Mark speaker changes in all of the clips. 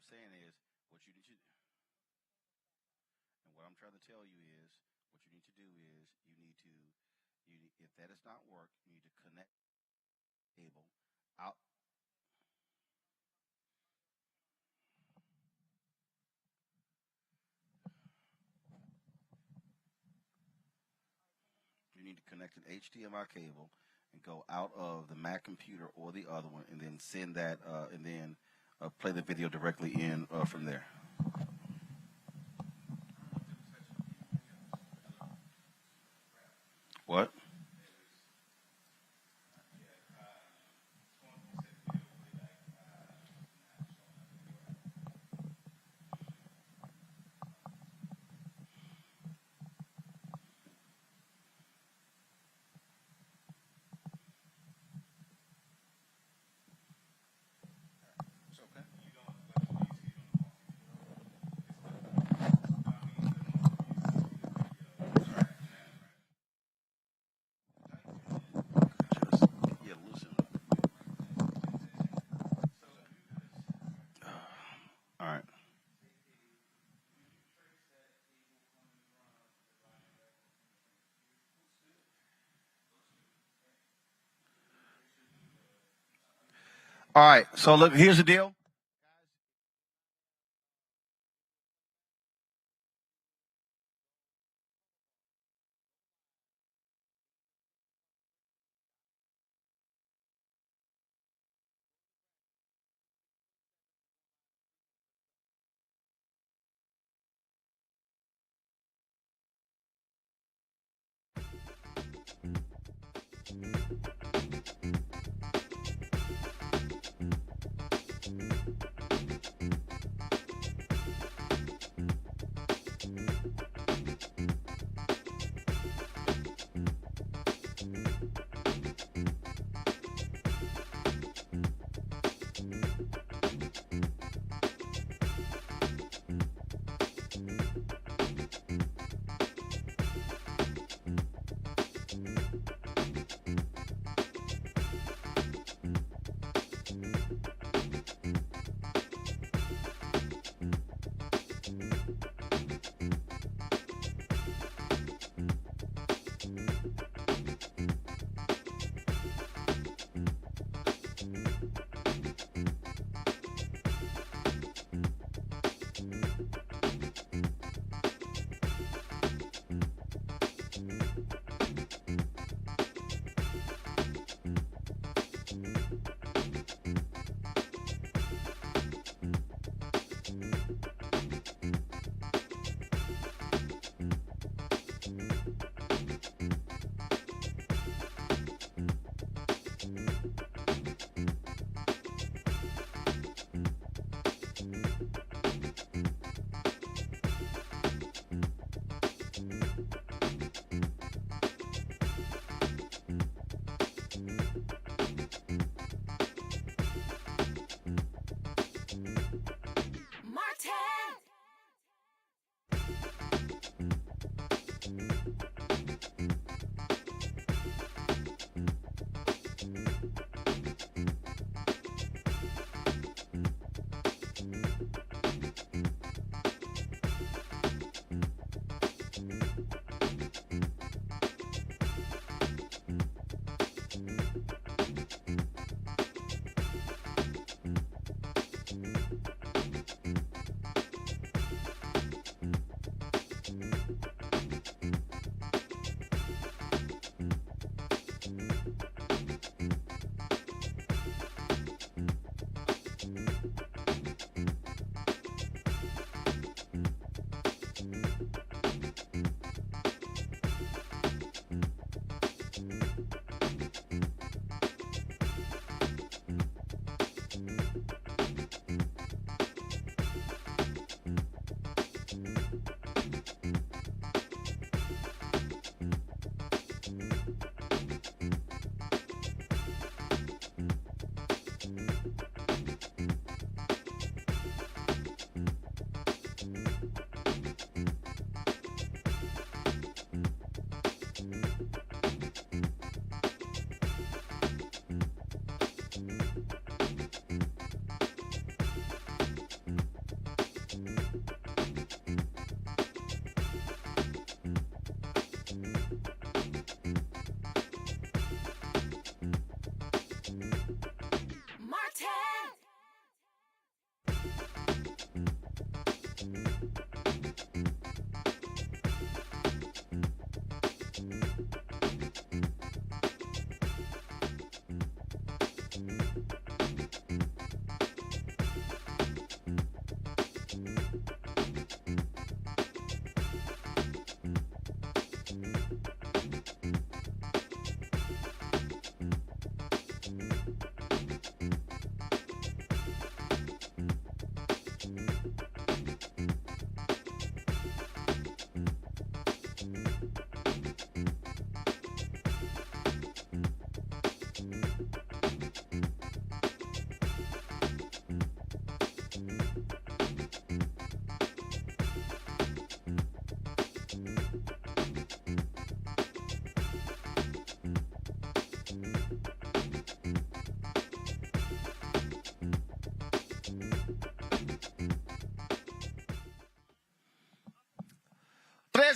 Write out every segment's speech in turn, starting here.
Speaker 1: I'm saying is, what you need to do, and what I'm trying to tell you is, what you need to do is, if that does not work, you need to connect cable out. You need to connect an HDMI cable and go out of the Mac computer or the other one, and then send that, and then play the video directly in from there. What? All right. All right. So look, here's the deal.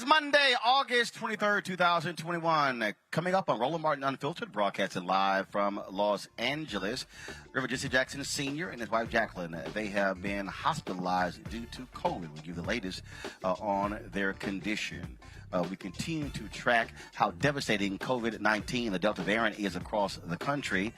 Speaker 1: Monday, August 23rd, 2021. Coming up on Roland Martin Unfiltered, broadcasted live from Los Angeles. Reverend Jesse Jackson Sr. and his wife Jacqueline, they have been hospitalized due to COVID. We'll give the latest on their condition. We continue to track how devastating COVID-19, the Delta variant, is across the country.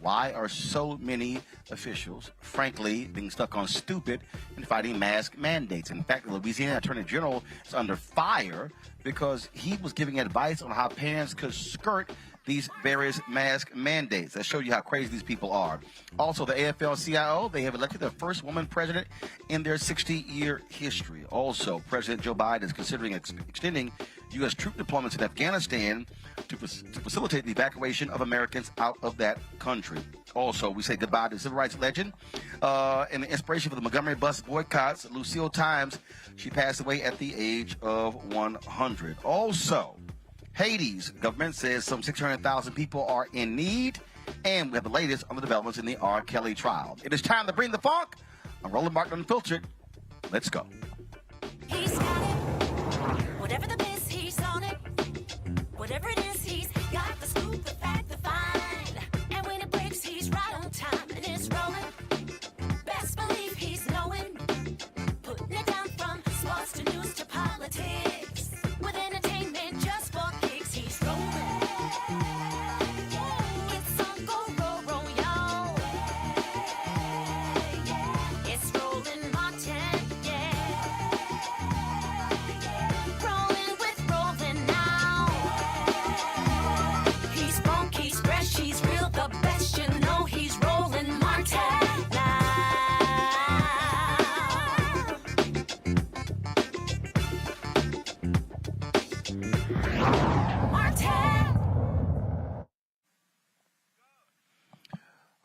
Speaker 1: Why are so many officials, frankly, being stuck on stupid and fighting mask mandates? In fact, the Louisiana Attorney General is under fire because he was giving advice on how parents could skirt these various mask mandates. That shows you how crazy these people are. Also, the AFL-CIO, they have elected their first woman president in their 60-year history. Also, President Joe Biden is considering extending U.S. troop deployments in Afghanistan to facilitate the evacuation of Americans out of that country. Also, we say goodbye to civil rights legend and the inspiration for the Montgomery Bus Boycotts, Lucille Times. She passed away at the age of 100. Also, Haiti's government says some 600,000 people are in need, and we have the latest on the developments in the R. Kelly trial. It is time to bring the funk. I'm Roland Martin Unfiltered. Let's go.
Speaker 2: He's got it. Whatever the miss, he's on it. Whatever it is, he's got the scoop, the fact, the find. And when it breaks, he's right on time, and it's rolling. Best believe he's knowing. Putting it down from sports to news to politics. With entertainment just for kicks, he's rolling. It's on go, roll, y'all. It's Roland Martin, yeah. Rolling with Roland now. He's funk, he's fresh, he's real, the best, you know he's Roland Martin now.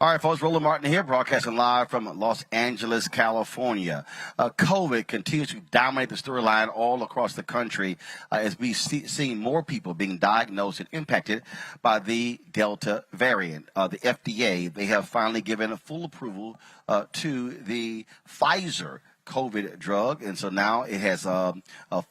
Speaker 1: All right, folks, Roland Martin here, broadcasting live from Los Angeles, California. COVID continues to dominate the storyline all across the country as we see more people being diagnosed and impacted by the Delta variant. The FDA, they have finally given a full approval to the Pfizer COVID drug, and so now it has a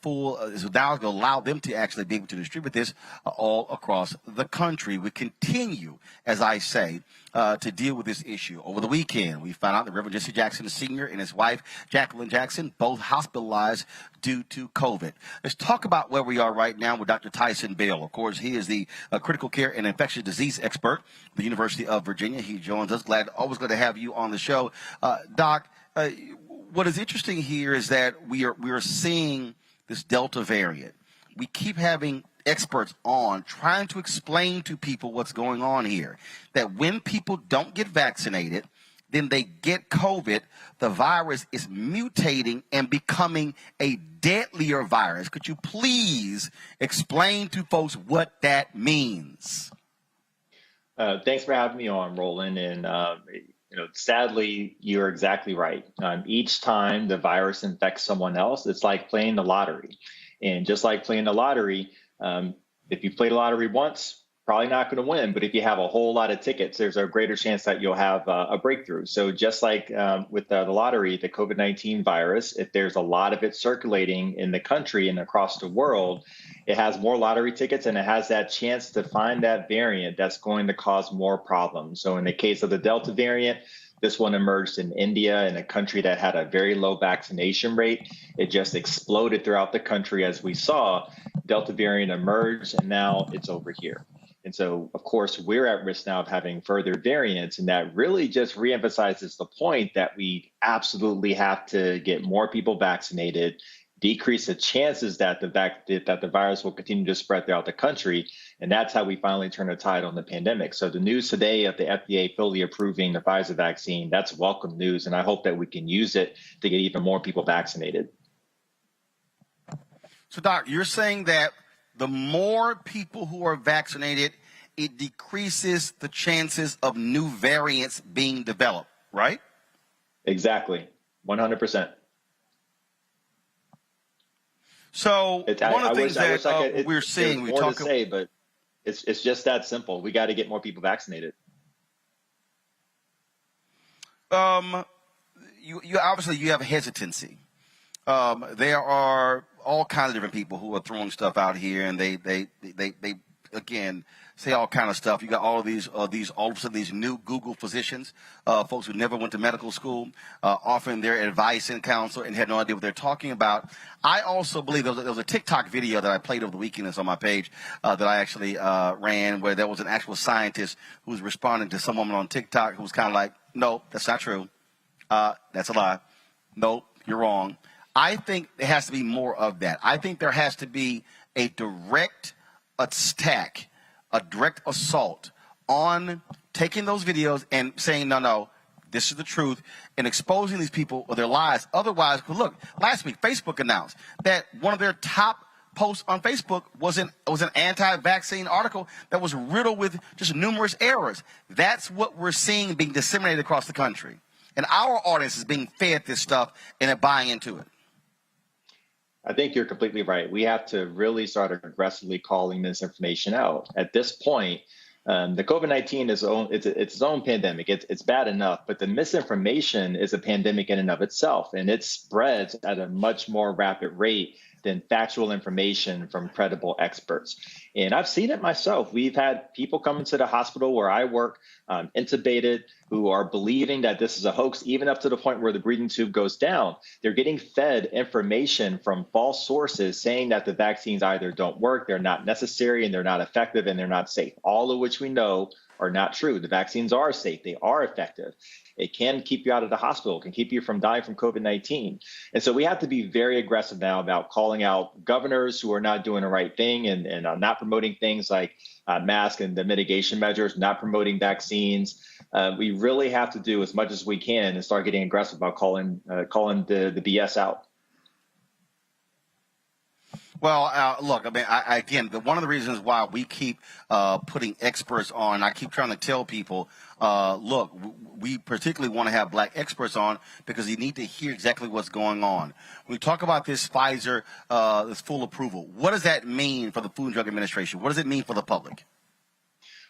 Speaker 1: full. So now it's going to allow them to actually be able to distribute this all across the country. We continue, as I say, to deal with this issue. Over the weekend, we found out that Reverend Jesse Jackson Sr. and his wife Jacqueline Jackson both hospitalized due to COVID. Let's talk about where we are right now with Dr. Tyson Bell. Of course, he is the critical care and infectious disease expert at the University of Virginia. He joins us. Always glad to have you on the show, Doc. What is interesting here is that we are seeing this Delta variant. We keep having experts on trying to explain to people what's going on here. That when people don't get vaccinated, then they get COVID, the virus is mutating and becoming a deadlier virus. Could you please explain to folks what that means?
Speaker 3: Thanks for having me on, Roland. And sadly, you're exactly right. Each time the virus infects someone else, it's like playing the lottery. And just like playing the lottery, if you play the lottery once, probably not going to win. But if you have a whole lot of tickets, there's a greater chance that you'll have a breakthrough. So just like with the lottery, the COVID-19 virus, if there's a lot of it circulating in the country and across the world, it has more lottery tickets and it has that chance to find that variant that's going to cause more problems. So in the case of the Delta variant, this one emerged in India, in a country that had a very low vaccination rate. It just exploded throughout the country as we saw. Delta variant emerged, and now it's over here. And so, of course, we're at risk now of having further variants, and that really just reemphasizes the point that we absolutely have to get more people vaccinated, decrease the chances that the virus will continue to spread throughout the country. And that's how we finally turn the tide on the pandemic. So the news today of the FDA fully approving the Pfizer vaccine, that's welcome news. And I hope that we can use it to get even more people vaccinated.
Speaker 1: So, Doc, you're saying that the more people who are vaccinated, it decreases the chances of new variants being developed, right?
Speaker 3: Exactly. 100%.
Speaker 1: So one of the things that we're seeing,
Speaker 3: we talk to say, but it's just that simple. We got to get more people vaccinated.
Speaker 1: You obviously you have hesitancy There are all kinds of different people who are throwing stuff out here, and they again say all kind of stuff. You got all of these all of a sudden these new Google physicians, folks who never went to medical school, offering their advice and counsel and had no idea what they're talking about. I also believe there was a TikTok video that I played over the weekend that's on my page that I actually ran, where there was an actual scientist who was responding to some woman on TikTok who was kind of like, "No, that's not true. That's a lie. Nope, you're wrong." I think there has to be more of that. I think there has to be a direct attack, a direct assault on taking those videos and saying, no, this is the truth, and exposing these people or their lies. Otherwise, look, last week Facebook announced that one of their top posts on Facebook was an anti-vaccine article that was riddled with just numerous errors. That's what we're seeing being disseminated across the country. And our audience is being fed this stuff and they're buying into it.
Speaker 3: I think you're completely right. We have to really start aggressively calling this information out. At this point, the COVID-19 is it's its own pandemic. It's bad enough, but the misinformation is a pandemic in and of itself, and it spreads at a much more rapid rate than factual information from credible experts. And I've seen it myself. We've had people come into the hospital where I work, intubated, who are believing that this is a hoax, even up to the point where the breathing tube goes down. They're getting fed information from false sources saying that the vaccines either don't work, they're not necessary, and they're not effective, and they're not safe, all of which we know are not true. The vaccines are safe. They are effective. It can keep you out of the hospital, can keep you from dying from COVID-19. And so we have to be very aggressive now about calling out governors who are not doing the right thing and not promoting things like masks and the mitigation measures, not promoting vaccines. We really have to do as much as we can and start getting aggressive about calling the BS out.
Speaker 1: Well, look, I mean, again, one of the reasons why we keep putting experts on, I keep trying to tell people, look, we particularly want to have black experts on because you need to hear exactly what's going on. When we talk about this Pfizer, this full approval, what does that mean for the Food and Drug Administration? What does it mean for the public?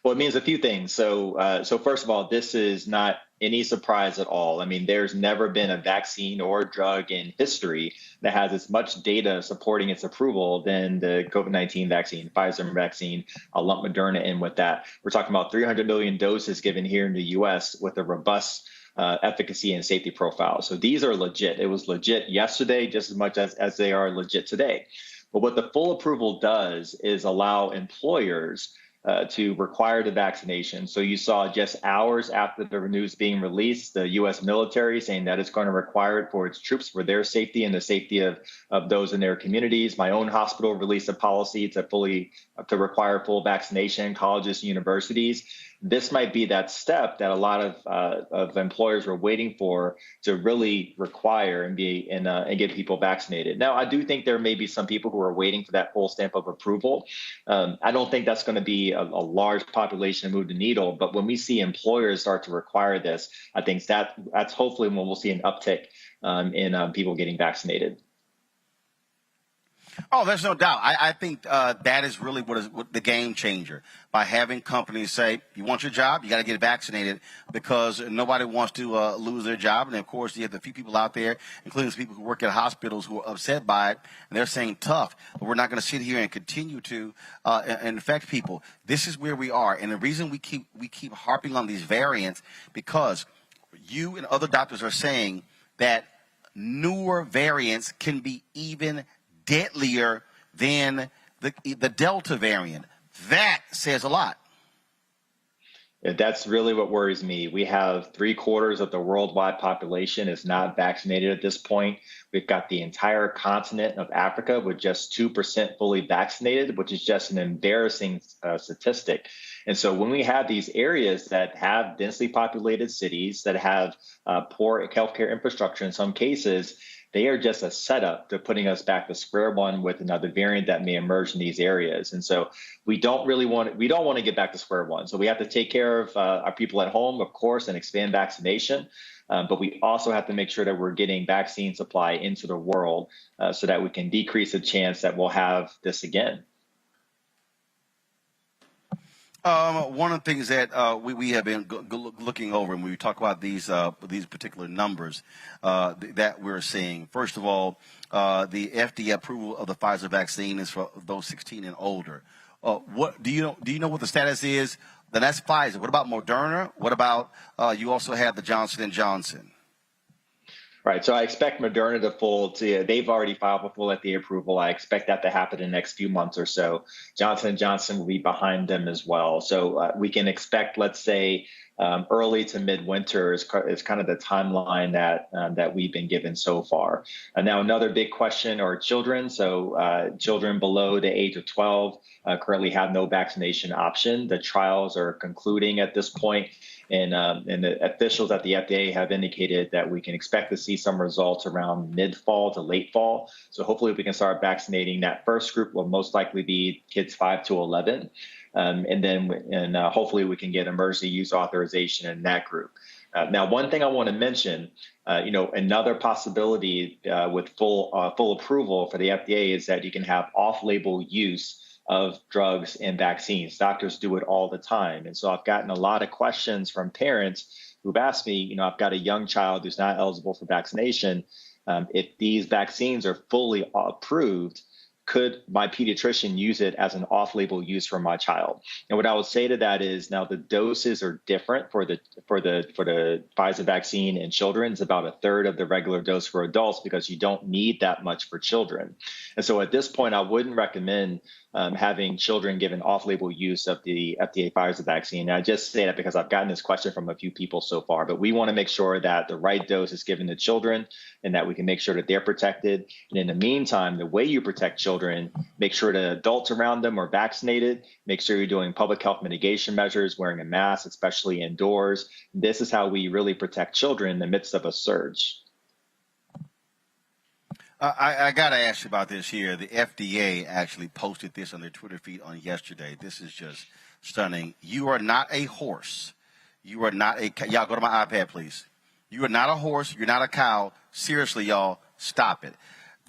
Speaker 3: Well, it means a few things. So first of all, this is not any surprise at all. I mean, there's never been a vaccine or drug in history that has as much data supporting its approval than the COVID-19 vaccine, Pfizer vaccine. I'll lump Moderna in with that. We're talking about 300 million doses given here in the U.S. with a robust efficacy and safety profile. So these are legit. It was legit yesterday just as much as they are legit today. But what the full approval does is allow employers to require the vaccination. So you saw just hours after the news being released, the U.S. military saying that it's going to require it for its troops, for their safety and the safety of those in their communities. My own hospital released a policy to require full vaccination, colleges and universities. This might be that step that a lot of employers were waiting for to really require and get people vaccinated. Now, I do think there may be some people who are waiting for that full stamp of approval. I don't think that's going to be a large population to move the needle. But when we see employers start to require this, I think that's hopefully when we'll see an uptick in people getting vaccinated.
Speaker 1: Oh, there's no doubt. I think that is really what the game changer, by having companies say, you want your job, you got to get vaccinated, because nobody wants to lose their job. And, of course, you have the few people out there, including some people who work at hospitals, who are upset by it. And they're saying, tough, but we're not going to sit here and continue to infect people. This is where we are. And the reason we keep harping on these variants, because you and other doctors are saying that newer variants can be even deadlier than the Delta variant. That says a lot.
Speaker 3: That's really what worries me. We have 3/4 of the worldwide population is not vaccinated at this point. We've got the entire continent of Africa with just 2% fully vaccinated, which is just an embarrassing statistic. And so when we have these areas that have densely populated cities, that have poor healthcare infrastructure in some cases, they are just a setup to putting us back to square one with another variant that may emerge in these areas. And so we don't want to get back to square one. So we have to take care of our people at home, of course, and expand vaccination. But we also have to make sure that we're getting vaccine supply into the world so that we can decrease the chance that we'll have this again.
Speaker 1: One of the things that we have been looking over, and when we talk about these particular numbers that we're seeing, first of all, the FDA approval of the Pfizer vaccine is for those 16 and older. What do you know what the status is? Then that's Pfizer. What about Moderna? What about you also have the Johnson & Johnson?
Speaker 3: Right. So I expect Moderna they've already filed for full FDA approval. I expect that to happen in the next few months or so. Johnson & Johnson will be behind them as well. So we can expect, let's say, early to midwinter is kind of the timeline that we've been given so far. And now another big question are children. So children below the age of 12 currently have no vaccination option. The trials are concluding at this point. And the officials at the FDA have indicated that we can expect to see some results around mid-fall to late fall. So hopefully we can start vaccinating. That first group will most likely be kids 5 to 11. And hopefully we can get emergency use authorization in that group. Now, one thing I want to mention, another possibility with full approval for the FDA is that you can have off-label use of drugs and vaccines. Doctors do it all the time. And so I've gotten a lot of questions from parents who've asked me, I've got a young child who's not eligible for vaccination. If these vaccines are fully approved, could my pediatrician use it as an off-label use for my child? And what I would say to that is now the doses are different for the Pfizer vaccine in children. It's about a third of the regular dose for adults because you don't need that much for children. And so at this point, I wouldn't recommend having children given off-label use of the FDA Pfizer vaccine. And I just say that because I've gotten this question from a few people so far, but we want to make sure that the right dose is given to children and that we can make sure that they're protected. And in the meantime, the way you protect children, make sure the adults around them are vaccinated, make sure you're doing public health mitigation measures, wearing a mask, especially indoors. This is how we really protect children in the midst of a surge.
Speaker 1: I got to ask you about this here. The FDA actually posted this on their Twitter feed on yesterday. This is just stunning. You are not a horse. You are not a cow. Y'all, go to my iPad, please. You are not a horse. You're not a cow. Seriously, y'all, stop it.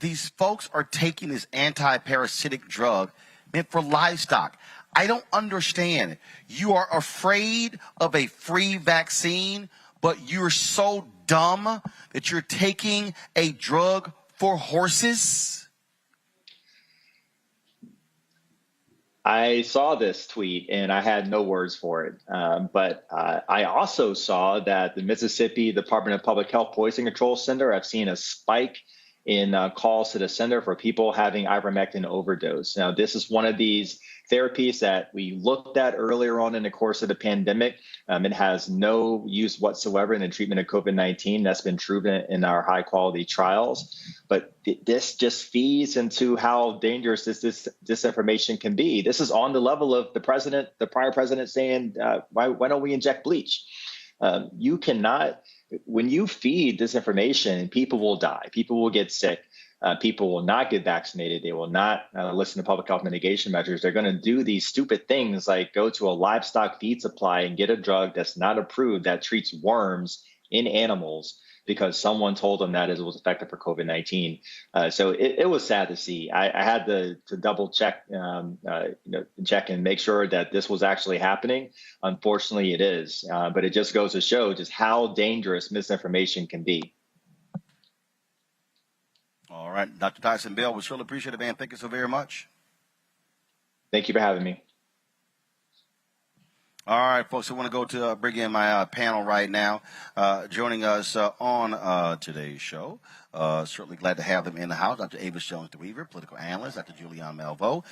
Speaker 1: These folks are taking this anti-parasitic drug meant for livestock. I don't understand. You are afraid of a free vaccine, but you're so dumb that you're taking a drug for horses?
Speaker 3: I saw this tweet and I had no words for it. But I also saw that the Mississippi Department of Public Health Poison Control Center, I've seen a spike in calls to the center for people having ivermectin overdose. Now, this is one of these therapies that we looked at earlier on in the course of the pandemic. It has no use whatsoever in the treatment of COVID-19. That's been proven in our high quality trials. But this just feeds into how dangerous this disinformation can be. This is on the level of the prior president saying, why don't we inject bleach? You cannot, when you feed disinformation, people will die, people will get sick. People will not get vaccinated. They will not listen to public health mitigation measures. They're going to do these stupid things like go to a livestock feed supply and get a drug that's not approved that treats worms in animals because someone told them that it was effective for COVID-19. So it was sad to see. I had to double check, check and make sure that this was actually happening. Unfortunately, it is. But it just goes to show just how dangerous misinformation can be.
Speaker 1: All right, Dr. Tyson Bell, we surely appreciate it, man. Thank you so very much.
Speaker 3: Thank you for having me.
Speaker 1: All right, folks, I want to go to bring in my panel right now. Joining us on today's show, certainly glad to have them in the house. Dr. Avis Jones-DeWeaver, political analyst. Dr. Julian Malveaux,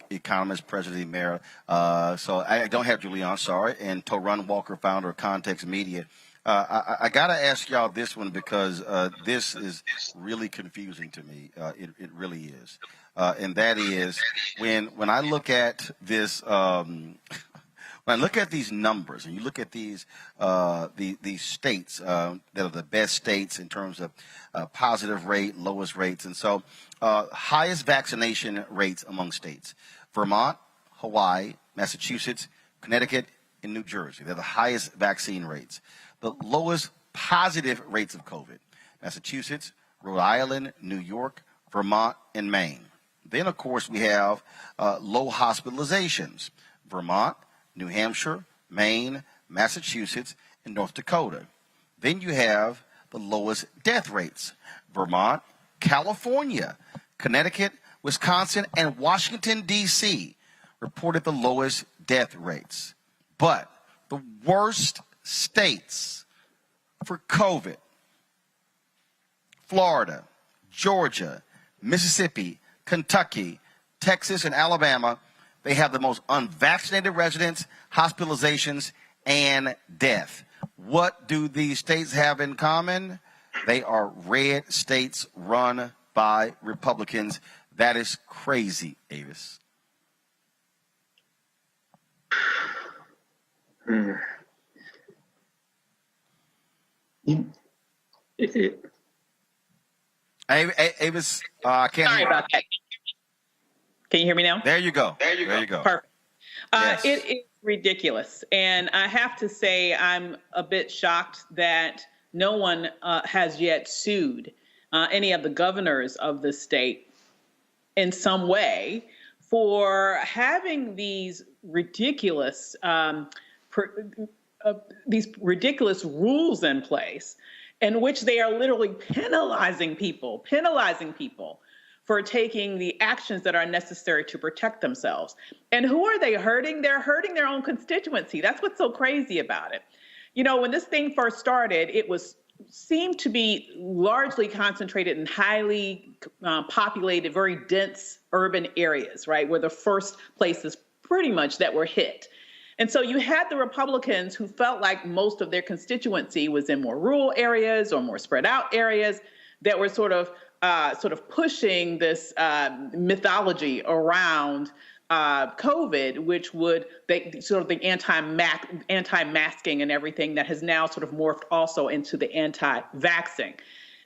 Speaker 1: economist, president mayor. So I don't have Julian, sorry. And Torun Walker, founder of Context Media. I got to ask y'all this one because this is really confusing to me. It really is. And that is when I look at this, when I look at these numbers and you look at these states that are the best states in terms of positive rate, lowest rates. And so highest vaccination rates among states, Vermont, Hawaii, Massachusetts, Connecticut, and New Jersey. They're the highest vaccine rates. The lowest positive rates of COVID, Massachusetts, Rhode Island, New York, Vermont, and Maine. Then, of course, we have low hospitalizations. Vermont, New Hampshire, Maine, Massachusetts, and North Dakota. Then you have the lowest death rates. Vermont, California, Connecticut, Wisconsin, and Washington, D.C. reported the lowest death rates. But the worst states for COVID: Florida, Georgia, Mississippi, Kentucky, Texas, and Alabama. They have the most unvaccinated residents, hospitalizations, and death. What do these states have in common? They are red states run by Republicans. That is crazy, Avis. Avis, I can't
Speaker 4: Sorry
Speaker 1: hear.
Speaker 4: about that. Can you hear me now?
Speaker 1: There you go. There you go.
Speaker 4: Perfect.
Speaker 1: Yes.
Speaker 4: It is ridiculous. And I have to say, I'm a bit shocked that no one has yet sued any of the governors of the state in some way for having these ridiculous rules in place in which they are literally penalizing people for taking the actions that are necessary to protect themselves. And who are they hurting? They're hurting their own constituency. That's what's so crazy about it. You know, when this thing first started, it seemed to be largely concentrated in highly populated, very dense urban areas, right, were the first places pretty much that were hit. And so you had the Republicans who felt like most of their constituency was in more rural areas or more spread out areas that were sort of pushing this mythology around COVID, which would the anti-masking and everything that has now sort of morphed also into the anti-vaxxing.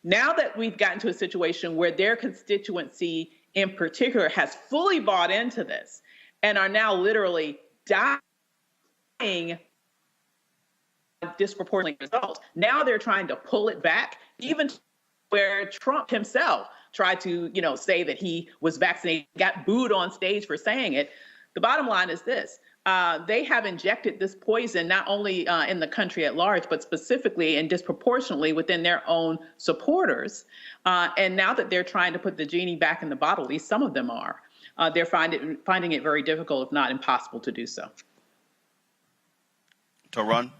Speaker 4: Now that we've gotten to a situation where their constituency in particular has fully bought into this and are now literally dying disproportionately results, now they're trying to pull it back, even where Trump himself tried to, say that he was vaccinated, got booed on stage for saying it. The bottom line is this. They have injected this poison not only in the country at large, but specifically and disproportionately within their own supporters. And now that they're trying to put the genie back in the bottle, at least some of them are, they're finding it very difficult, if not impossible, to do so.
Speaker 1: To run?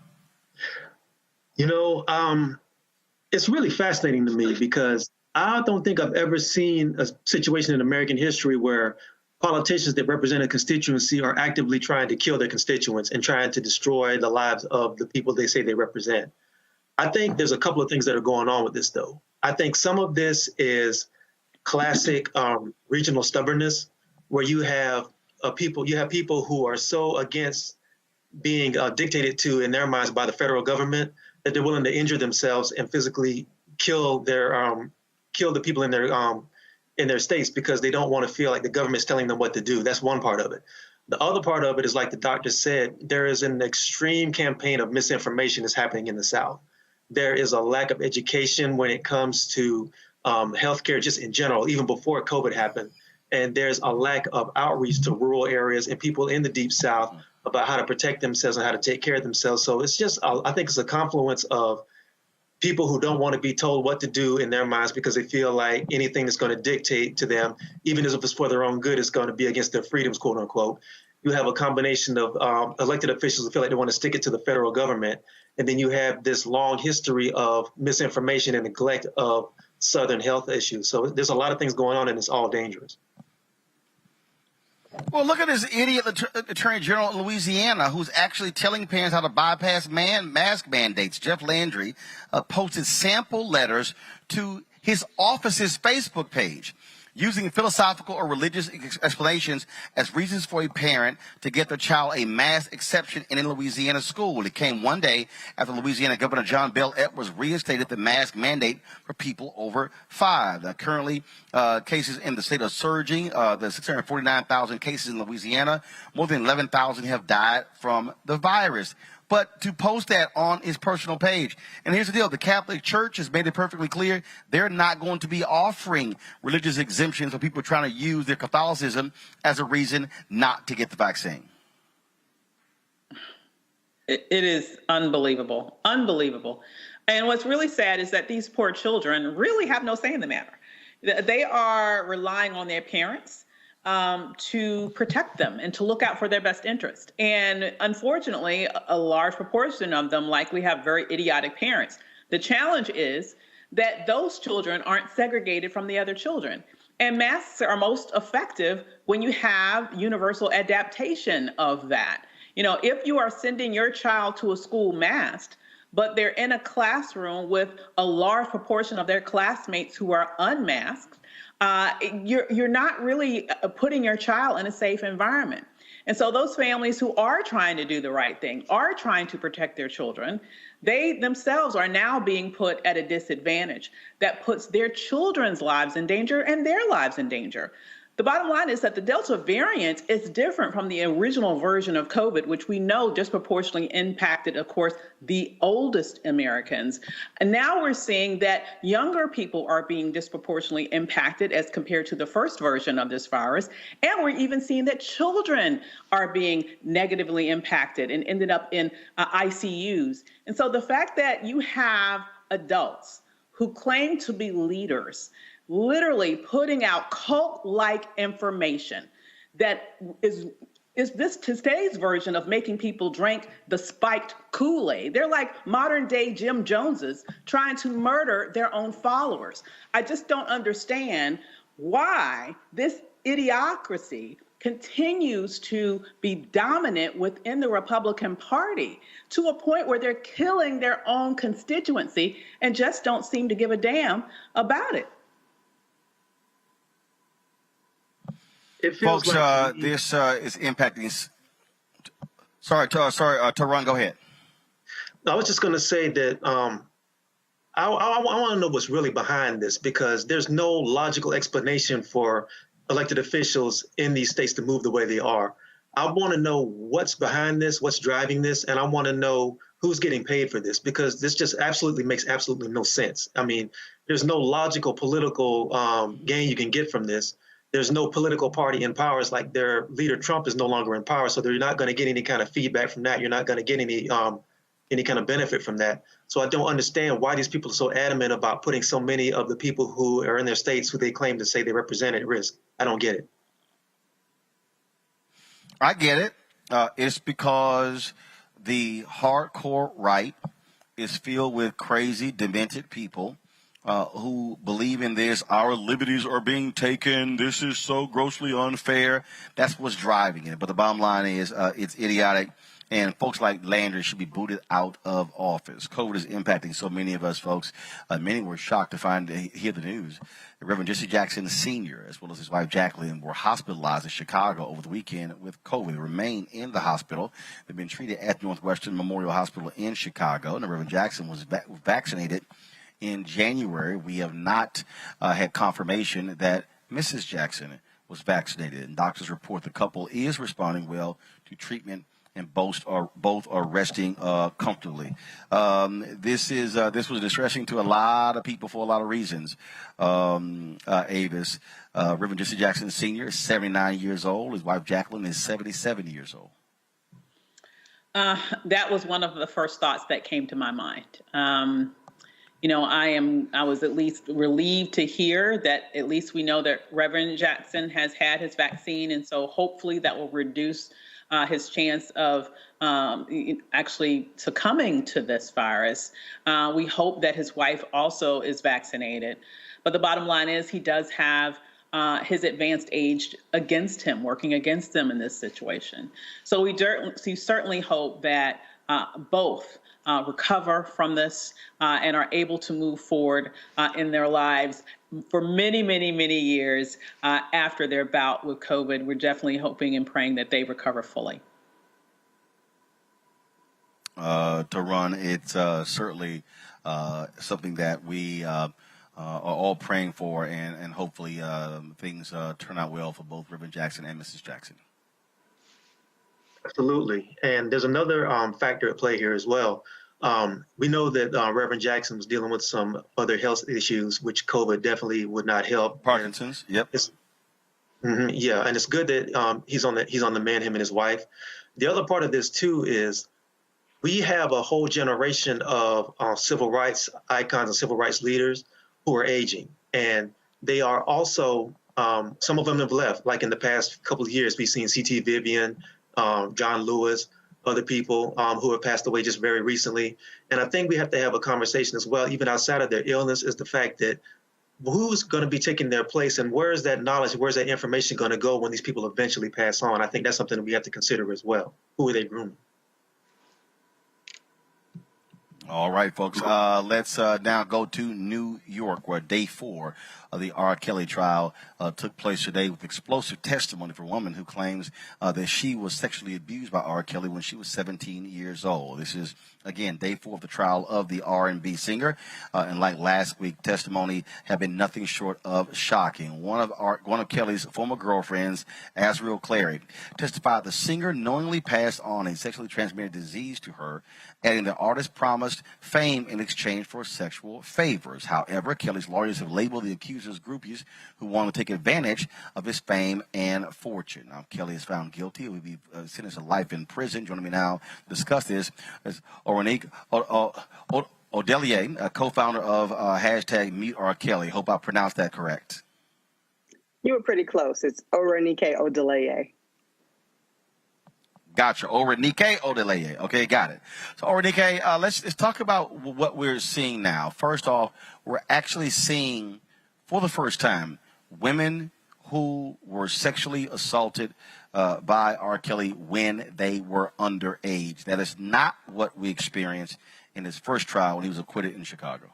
Speaker 5: It's really fascinating to me because I don't think I've ever seen a situation in American history where politicians that represent a constituency are actively trying to kill their constituents and trying to destroy the lives of the people they say they represent. I think there's a couple of things that are going on with this, though. I think some of this is classic regional stubbornness, where you have people who are so against being dictated to in their minds by the federal government that they're willing to injure themselves and physically kill the people in their states because they don't want to feel like the government's telling them what to do. That's one part of it. The other part of it is, like the doctor said, there is an extreme campaign of misinformation that's happening in the South. There is a lack of education when it comes to healthcare just in general, even before COVID happened. And there's a lack of outreach to rural areas and people in the Deep South about how to protect themselves and how to take care of themselves. So it's just, I think it's a confluence of people who don't want to be told what to do in their minds because they feel like anything that's going to dictate to them, even if it's for their own good, is going to be against their freedoms, quote unquote. You have a combination of elected officials who feel like they want to stick it to the federal government. And then you have this long history of misinformation and neglect of Southern health issues. So there's a lot of things going on, and it's all dangerous.
Speaker 1: Well, look at this idiot Attorney General in Louisiana who's actually telling parents how to bypass mask mandates. Jeff Landry posted sample letters to his office's Facebook page, using philosophical or religious explanations as reasons for a parent to get their child a mask exception in a Louisiana school. It came one day after Louisiana Governor John Bel Edwards reinstated the mask mandate for people over 5. Now, currently, cases in the state are surging. The 649,000 cases in Louisiana, more than 11,000 have died from the virus. But to post that on his personal page. And here's the deal. The Catholic Church has made it perfectly clear they're not going to be offering religious exemptions for people trying to use their Catholicism as a reason not to get the vaccine.
Speaker 4: It is unbelievable, unbelievable. And what's really sad is that these poor children really have no say in the matter. They are relying on their parents to protect them and to look out for their best interest. And unfortunately, a large proportion of them likely have very idiotic parents. The challenge is that those children aren't segregated from the other children. And masks are most effective when you have universal adaptation of that. You know, if you are sending your child to a school masked, but they're in a classroom with a large proportion of their classmates who are unmasked, you're not really putting your child in a safe environment. And so those families who are trying to do the right thing, are trying to protect their children, they themselves are now being put at a disadvantage that puts their children's lives in danger and their lives in danger. The bottom line is that the Delta variant is different from the original version of COVID, which we know disproportionately impacted, of course, the oldest Americans. And now we're seeing that younger people are being disproportionately impacted as compared to the first version of this virus. And we're even seeing that children are being negatively impacted and ended up in ICUs. And so the fact that you have adults who claim to be leaders literally putting out cult-like information that is this today's version of making people drink the spiked Kool-Aid. They're like modern day Jim Joneses trying to murder their own followers. I just don't understand why this idiocracy continues to be dominant within the Republican Party to a point where they're killing their own constituency and just don't seem to give a damn about it.
Speaker 1: Folks, this is impacting. Sorry, Taran, go ahead.
Speaker 5: I was just going to say that I want to know what's really behind this, because there's no logical explanation for elected officials in these states to move the way they are. I want to know what's behind this, what's driving this, and I want to know who's getting paid for this, because this just makes absolutely no sense. I mean, there's no logical political gain you can get from this. There's no political party in power. It's like their leader Trump is no longer in power, so they're not going to get any kind of feedback from that. You're not going to get any kind of benefit from that. So I don't understand why these people are so adamant about putting so many of the people who are in their states who they claim to say they represent at risk. I don't get it.
Speaker 1: I get it. It's because the hardcore right is filled with crazy, demented people who believe in this. Our liberties are being taken. This is so grossly unfair. That's what's driving it. But the bottom line is it's idiotic. And folks like Landry should be booted out of office. COVID is impacting so many of us, folks. Many were shocked to hear the news. Reverend Jesse Jackson Sr., as well as his wife Jacqueline, were hospitalized in Chicago over the weekend with COVID. They remain in the hospital. They've been treated at Northwestern Memorial Hospital in Chicago. And Reverend Jackson was vaccinated in January. We have not had confirmation that Mrs. Jackson was vaccinated. And doctors report the couple is responding well to treatment, and both are resting comfortably. This was distressing to a lot of people for a lot of reasons. Avis, Reverend Jesse Jackson Sr. is 79 years old. His wife Jacqueline is 77 years old.
Speaker 4: That was one of the first thoughts that came to my mind. You know, I was at least relieved to hear that at least we know that Reverend Jackson has had his vaccine, and so hopefully that will reduce his chance of actually succumbing to this virus. We hope that his wife also is vaccinated. But the bottom line is he does have his advanced age against him, working against him in this situation. So we certainly hope that both recover from this and are able to move forward in their lives for many, many, many years after their bout with COVID. We're definitely hoping and praying that they recover fully.
Speaker 1: To run, it's certainly something that we are all praying for, and hopefully things turn out well for both Reverend Jackson and Mrs. Jackson.
Speaker 5: Absolutely. And there's another factor at play here as well. We know that Reverend Jackson was dealing with some other health issues, which COVID definitely would not help.
Speaker 1: Parkinson's. Yep.
Speaker 5: Yeah, and it's good that he's on the mend, him and his wife. The other part of this too is we have a whole generation of civil rights icons and civil rights leaders who are aging. And they are also, some of them have left, like in the past couple of years, we've seen C.T. Vivian, John Lewis, other people who have passed away just very recently. And I think we have to have a conversation as well, even outside of their illness, is the fact that who's going to be taking their place and where is that knowledge, where's that information going to go when these people eventually pass on? I think that's something that we have to consider as well. Who are they grooming?
Speaker 1: All right, folks. Let's now go to New York, where day 4 of the R. Kelly trial took place today with explosive testimony from a woman who claims that she was sexually abused by R. Kelly when she was 17 years old. This is, again, day 4 of the trial of the R&B singer. And like last week, testimony have been nothing short of shocking. One of Kelly's former girlfriends, Azriel Clary, testified the singer knowingly passed on a sexually transmitted disease to her, adding the artist promised fame in exchange for sexual favors. However, Kelly's lawyers have labeled the accusers groupies who want to take advantage of his fame and fortune. Now, Kelly is found guilty. He will be sentenced to life in prison. Joining me now to discuss this is Orenique Odelier, co-founder of hashtag Meet R. Kelly. Hope I pronounced that correct.
Speaker 6: You were pretty close. It's Orenique Odelier.
Speaker 1: Gotcha. Orenique Odelier. Okay, got it. So, Orenique, let's talk about what we're seeing now. First off, we're actually seeing, for the first time, women who were sexually assaulted by R. Kelly when they were underage. That is not what we experienced in his first trial when he was acquitted in Chicago.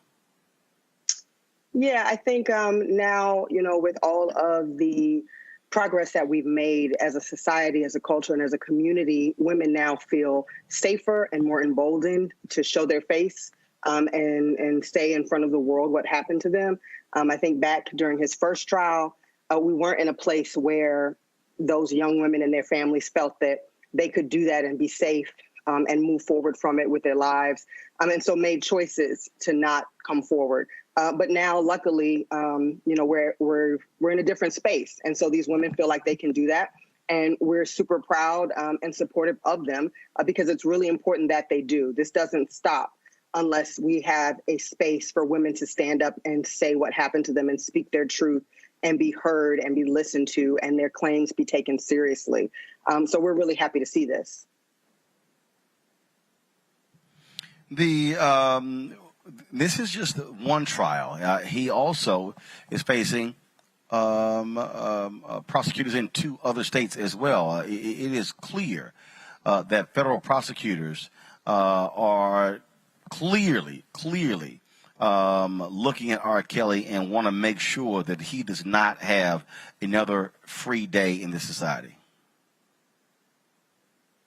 Speaker 6: Yeah, I think now, with all of the progress that we've made as a society, as a culture, and as a community, women now feel safer and more emboldened to show their face and stay in front of the world what happened to them. I think back during his first trial, we weren't in a place where those young women and their families felt that they could do that and be safe and move forward from it with their lives, and so made choices to not come forward. But now, luckily, we're in a different space, and so these women feel like they can do that, and we're super proud and supportive of them because it's really important that they do. This doesn't stop unless we have a space for women to stand up and say what happened to them and speak their truth and be heard and be listened to and their claims be taken seriously. So we're really happy to see this.
Speaker 1: This is just one trial. He also is facing prosecutors in 2 other states as well. It is clear that federal prosecutors are clearly looking at R. Kelly and want to make sure that he does not have another free day in this society.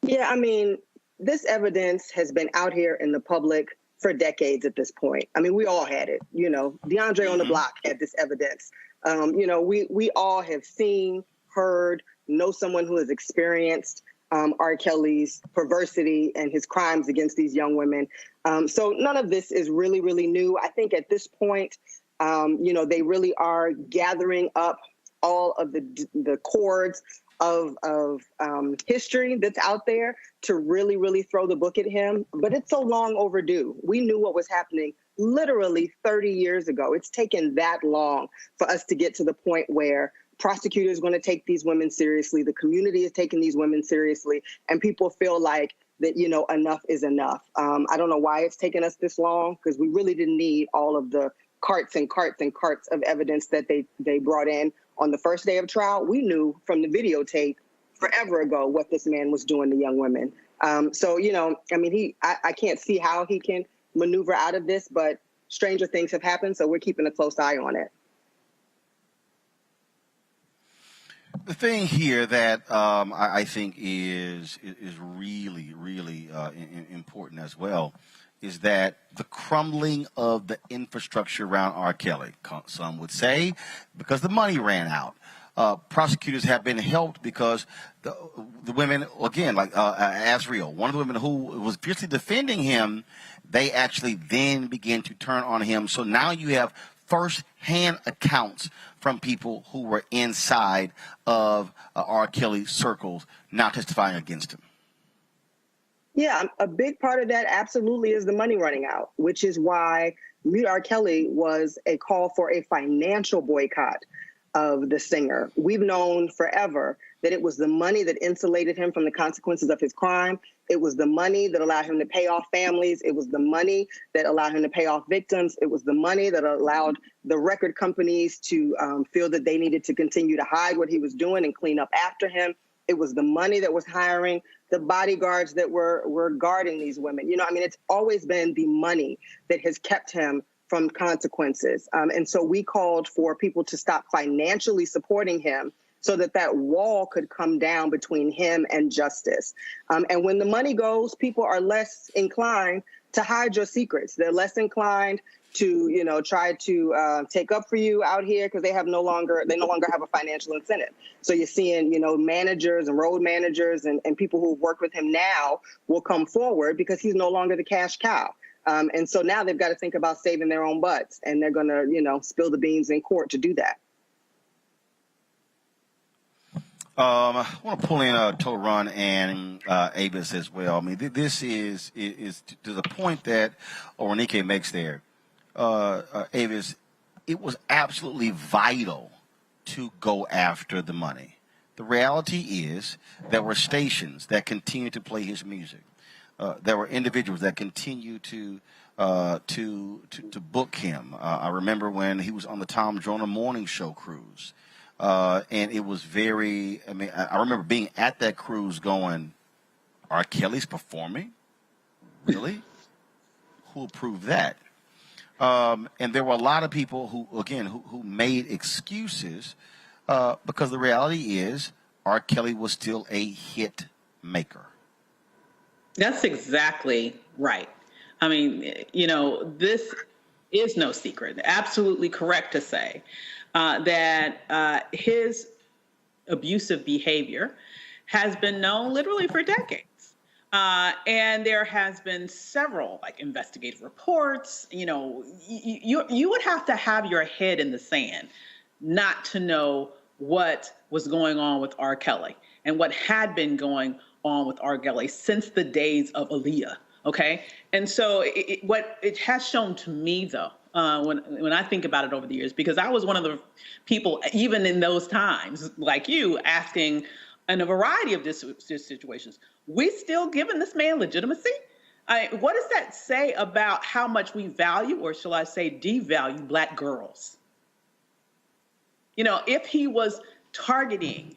Speaker 6: Yeah, I mean, this evidence has been out here in the public for decades at this point. I mean, we all had it. DeAndre on the block had this evidence. We all have seen, heard, know someone who has experienced R. Kelly's perversity and his crimes against these young women. So none of this is really, really new. I think at this point, they really are gathering up all of the chords of history that's out there to really, really throw the book at him. But it's so long overdue. We knew what was happening literally 30 years ago. It's taken that long for us to get to the point where prosecutors are going to take these women seriously. The community is taking these women seriously. And people feel like that, enough is enough. I don't know why it's taken us this long, because we really didn't need all of the carts and carts and carts of evidence that they brought in on the first day of trial. We knew from the videotape forever ago what this man was doing to young women. I can't see how he can maneuver out of this, but stranger things have happened, so we're keeping a close eye on it.
Speaker 1: The thing here that I think is really, really important as well is that the crumbling of the infrastructure around R. Kelly. Some would say because the money ran out. Prosecutors have been helped because the women, again, like Azriel, one of the women who was fiercely defending him, they actually then began to turn on him. So now you have first-hand accounts from people who were inside of R. Kelly's circles now testifying against him.
Speaker 6: Yeah, a big part of that absolutely is the money running out, which is why Mute R. Kelly was a call for a financial boycott of the singer. We've known forever that it was the money that insulated him from the consequences of his crime. It was the money that allowed him to pay off families. It was the money that allowed him to pay off victims. It was the money that allowed the record companies to feel that they needed to continue to hide what he was doing and clean up after him. It was the money that was hiring the bodyguards that were guarding these women. You know, I mean, it's always been the money that has kept him from consequences. And so we called for people to stop financially supporting him so that that wall could come down between him and justice. And when the money goes, people are less inclined to hide your secrets. They're less inclined to, you know, try to take up for you out here because they no longer have a financial incentive. So you're seeing, you know, managers and road managers and people who've worked with him now will come forward because he's no longer the cash cow. And so now they've got to think about saving their own butts, and they're going to, you know, spill the beans in court to do that.
Speaker 1: I want to pull in Toran and Avis as well. I mean, this is to the point that Oronike makes there. Avis, it was absolutely vital to go after the money. The reality is there were stations that continued to play his music. There were individuals that continued to book him. I remember when he was on the Tom Joyner Morning Show cruise. And it was very, I mean, I remember being at that cruise going, R. Kelly's performing? Really? Who'll prove that? And there were a lot of people who made excuses because the reality is R. Kelly was still a hit maker.
Speaker 4: That's exactly right. I mean, you know, this is no secret. Absolutely correct to say that his abusive behavior has been known literally for decades. And there has been several investigative reports. You know, you would have to have your head in the sand not to know what was going on with R. Kelly and what had been going on with R. Kelly since the days of Aaliyah. Okay. And so what it has shown to me, though, when I think about it over the years, because I was one of the people, even in those times, like you, asking in a variety of situations, we still giving this man legitimacy? What does that say about how much we value, or shall I say devalue, Black girls? You know, if he was targeting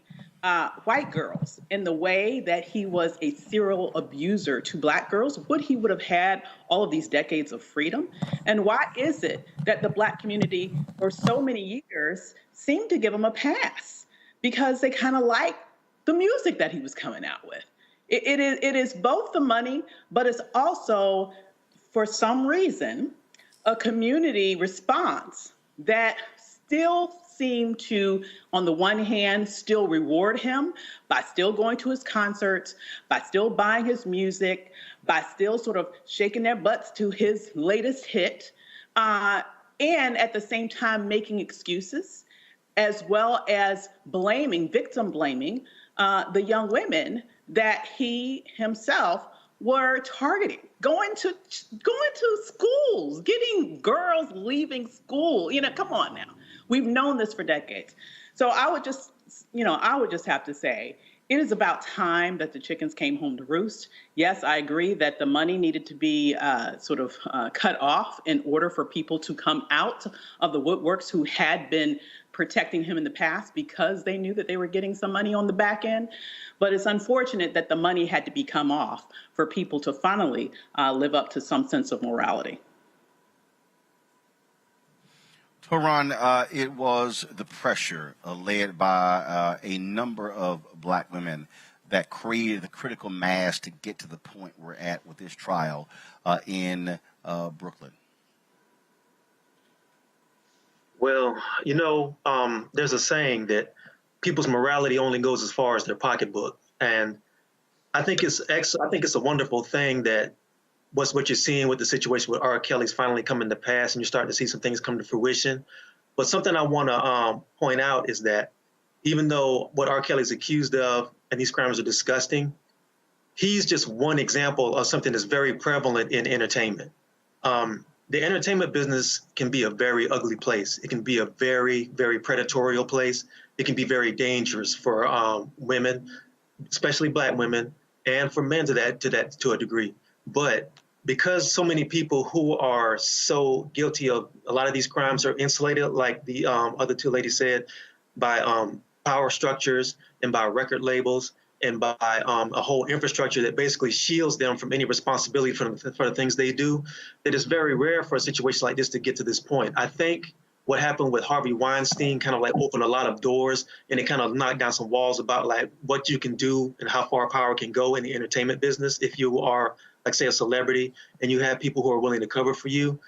Speaker 4: white girls in the way that he was a serial abuser to Black girls, would have had all of these decades of freedom? And why is it that the Black community for so many years seemed to give him a pass? Because they kind of like the music that he was coming out with. It is both the money, but it's also, for some reason, a community response that still seem to, on the one hand, still reward him by still going to his concerts, by still buying his music, by still sort of shaking their butts to his latest hit, and at the same time making excuses, as well as victim blaming the young women that he himself were targeting, going to schools, getting girls leaving school. You know, come on now. We've known this for decades. So I would just have to say, it is about time that the chickens came home to roost. Yes, I agree that the money needed to be cut off in order for people to come out of the woodworks who had been protecting him in the past because they knew that they were getting some money on the back end. But it's unfortunate that the money had to be come off for people to finally live up to some sense of morality.
Speaker 1: Toran, it was the pressure led by a number of Black women that created the critical mass to get to the point we're at with this trial in Brooklyn.
Speaker 5: Well, you know, there's a saying that people's morality only goes as far as their pocketbook, and I think it's a wonderful thing that what you're seeing with the situation with R. Kelly's finally coming to pass, and you're starting to see some things come to fruition. But something I want to point out is that even though what R. Kelly's accused of and these crimes are disgusting, he's just one example of something that's very prevalent in entertainment. The entertainment business can be a very ugly place. It can be a very, very predatorial place. It can be very dangerous for women, especially Black women, and for men to a degree. But because so many people who are so guilty of a lot of these crimes are insulated, like the other two ladies said, by power structures and by record labels and by a whole infrastructure that basically shields them from any responsibility for the things they do, that it's very rare for a situation like this to get to this point. I think what happened with Harvey Weinstein kind of like opened a lot of doors, and it kind of knocked down some walls about like what you can do and how far power can go in the entertainment business if you are, like, say, a celebrity and you have people who are willing to cover for you.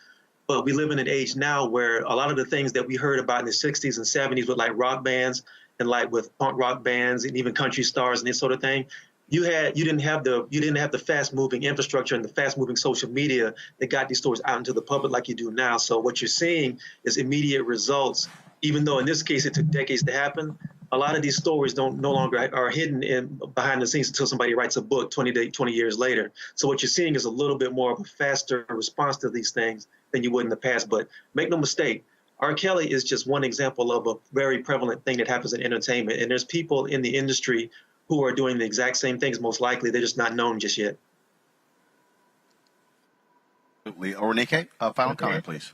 Speaker 5: But we live in an age now where a lot of the things that we heard about in the 60s and 70s with like rock bands and like with punk rock bands and even country stars and this sort of thing, you didn't have the fast moving infrastructure and the fast moving social media that got these stories out into the public like you do now. So what you're seeing is immediate results, even though in this case it took decades to happen. A lot of these stories no longer are hidden behind the scenes until somebody writes a book 20 years later. So what you're seeing is a little bit more of a faster response to these things than you would in the past. But make no mistake, R. Kelly is just one example of a very prevalent thing that happens in entertainment. And there's people in the industry who are doing the exact same things, most likely. They're just not known just yet.
Speaker 1: Absolutely. Oronike, final comment, please.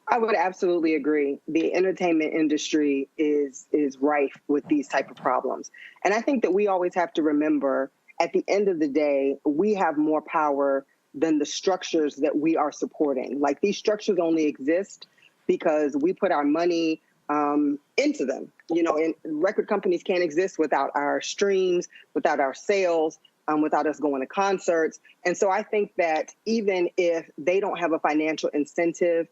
Speaker 6: I would absolutely agree. The entertainment industry is rife with these type of problems. And I think that we always have to remember, at the end of the day, we have more power than the structures that we are supporting. Like, these structures only exist because we put our money into them. You know, and record companies can't exist without our streams, without our sales, without us going to concerts. And so I think that even if they don't have a financial incentive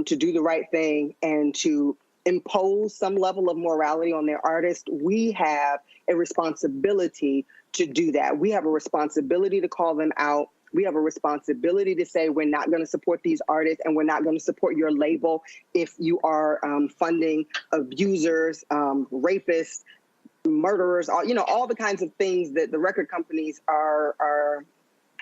Speaker 6: to do the right thing and to impose some level of morality on their artists, we have a responsibility to do that. We have a responsibility to call them out. We have a responsibility to say we're not going to support these artists and we're not going to support your label if you are funding abusers, rapists, murderers, all the kinds of things that the record companies are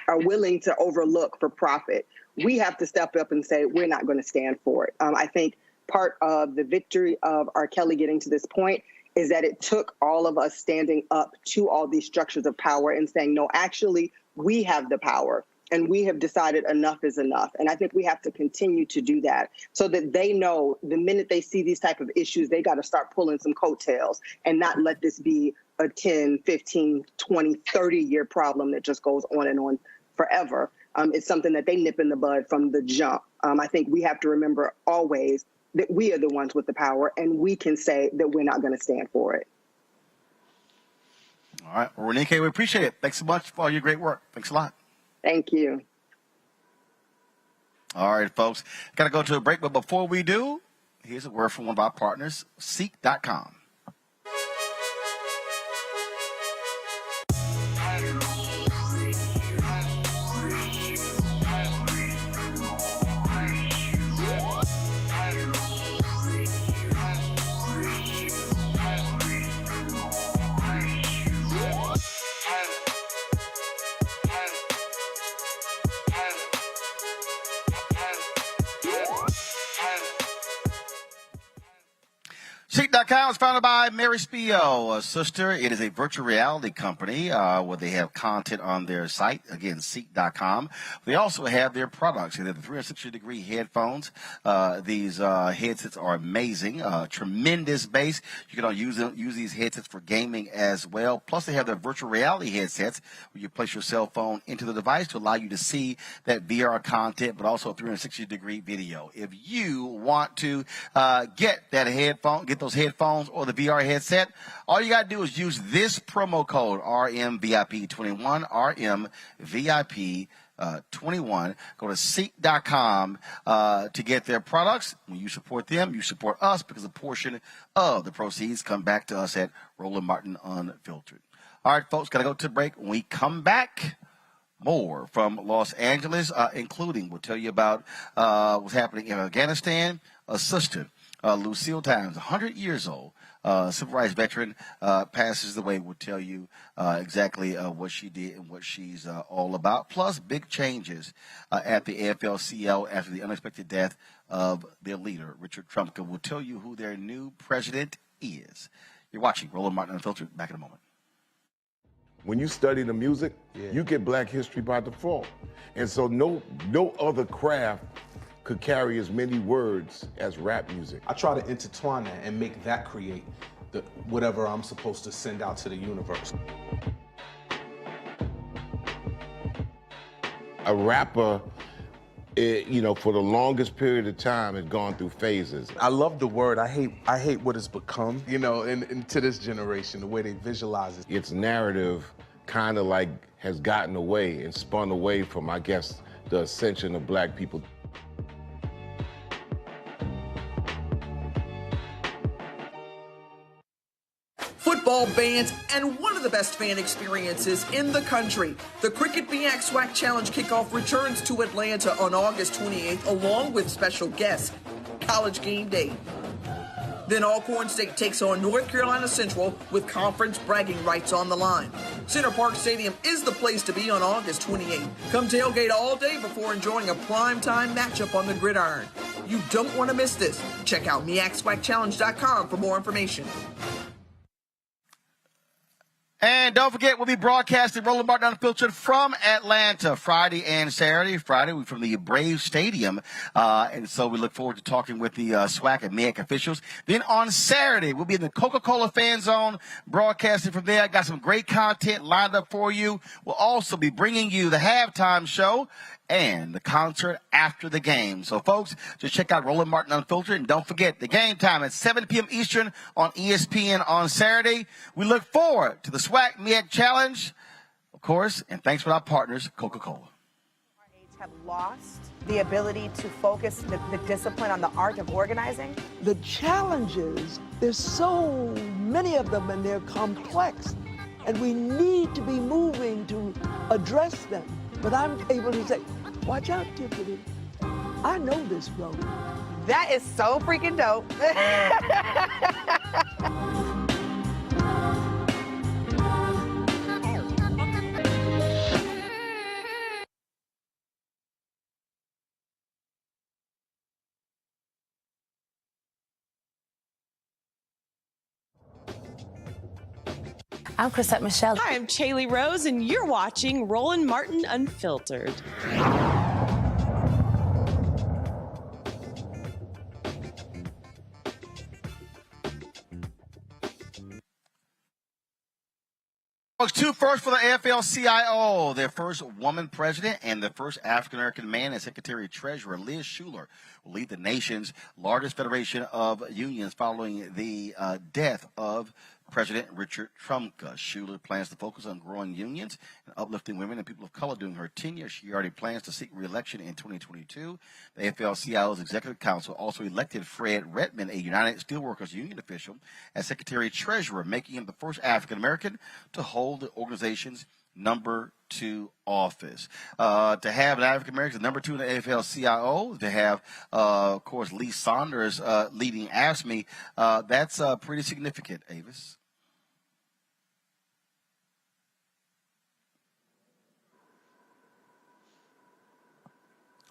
Speaker 6: willing to overlook for profit. We have to step up and say we're not going to stand for it. I think part of the victory of R. Kelly getting to this point is that it took all of us standing up to all these structures of power and saying, no, actually, we have the power and we have decided enough is enough. And I think we have to continue to do that so that they know the minute they see these type of issues, they got to start pulling some coattails and not let this be a 10, 15, 20, 30-year problem that just goes on and on forever. It's something that they nip in the bud from the jump. I think we have to remember always that we are the ones with the power and we can say that we're not going to stand for it.
Speaker 1: All right. Well, Renike, we appreciate it. Thanks so much for all your great work. Thanks a lot.
Speaker 6: Thank you.
Speaker 1: All right, folks. Got to go to a break, but before we do, here's a word from one of our partners, Seek.com. Seek.com is founded by Mary Spio, a sister. It is a virtual reality company where they have content on their site. Again, Seek.com. They also have their products. They have the 360-degree headphones. These headsets are amazing. Tremendous bass. You can use these headsets for gaming as well. Plus, they have their virtual reality headsets where you place your cell phone into the device to allow you to see that VR content, but also a 360-degree video. If you want to get those headphones or the VR headset, all you got to do is use this promo code RMVIP21, RMVIP21. Go to Seek.com to get their products. When you support them, you support us because a portion of the proceeds come back to us at Roland Martin Unfiltered. All right, folks, got to go to the break. When we come back, more from Los Angeles, including we'll tell you about what's happening in Afghanistan. A sister Lucille Times, 100 years old, civil rights veteran, passes the way, will tell you exactly what she did and what she's all about. Plus, big changes at the AFL-CIO after the unexpected death of their leader, Richard Trumka. Will tell you who their new president is. You're watching Roland Martin Unfiltered. Back in a moment.
Speaker 7: When you study the music, you get Black history by default. And so no other craft could carry as many words as rap music.
Speaker 8: I try to intertwine that and make that create whatever I'm supposed to send out to the universe.
Speaker 7: A rapper, for the longest period of time has gone through phases.
Speaker 8: I love the word. I hate what it's become, and to this generation, the way they visualize it.
Speaker 7: Its narrative kind of like has gotten away and spun away from, I guess, the ascension of Black people.
Speaker 9: Football bans, and one of the best fan experiences in the country. The Cricket BX SWAC Challenge kickoff returns to Atlanta on August 28th, along with special guests, College Game Day. Then Alcorn State takes on North Carolina Central with conference bragging rights on the line. Center Park Stadium is the place to be on August 28th. Come tailgate all day before enjoying a primetime matchup on the gridiron. You don't want to miss this. Check out MEACSWACChallenge.com for more information.
Speaker 1: And don't forget, we'll be broadcasting Roland Martin Unfiltered from Atlanta Friday and Saturday. Friday, we're from the Brave Stadium. And so we look forward to talking with the SWAC and MEAC officials. Then on Saturday, we'll be in the Coca-Cola Fan Zone, broadcasting from there. Got some great content lined up for you. We'll also be bringing you the halftime show and the concert after the game. So, folks, just check out Roland Martin Unfiltered. And don't forget, the game time at 7 p.m. Eastern on ESPN on Saturday. We look forward to the SWAC MEAC Challenge, of course, and thanks for our partners, Coca-Cola.
Speaker 10: Have lost the ability to focus the discipline on the art of organizing.
Speaker 11: The challenges, there's so many of them and they're complex, and we need to be moving to address them. But I'm able to say, watch out, Tiffany. I know this road.
Speaker 10: That is so freaking dope.
Speaker 2: I'm Chrisette Michelle.
Speaker 12: Hi, I'm Chaley Rose, and you're watching Roland Martin Unfiltered.
Speaker 1: Two firsts for the AFL-CIO, their first woman president and the first African-American man as Secretary-Treasurer. Liz Shuler will lead the nation's largest federation of unions following the death of President Richard Trumka. Shuler plans to focus on growing unions and uplifting women and people of color during her tenure. She already plans to seek re-election in 2022. The AFL-CIO's Executive Council also elected Fred Redmond, a United Steelworkers Union official, as Secretary-Treasurer, making him the first African-American to hold the organization's number 2 office. To have an African-American number 2 in the AFL-CIO, to have, of course, Lee Saunders leading AFSCME, that's pretty significant, Avis.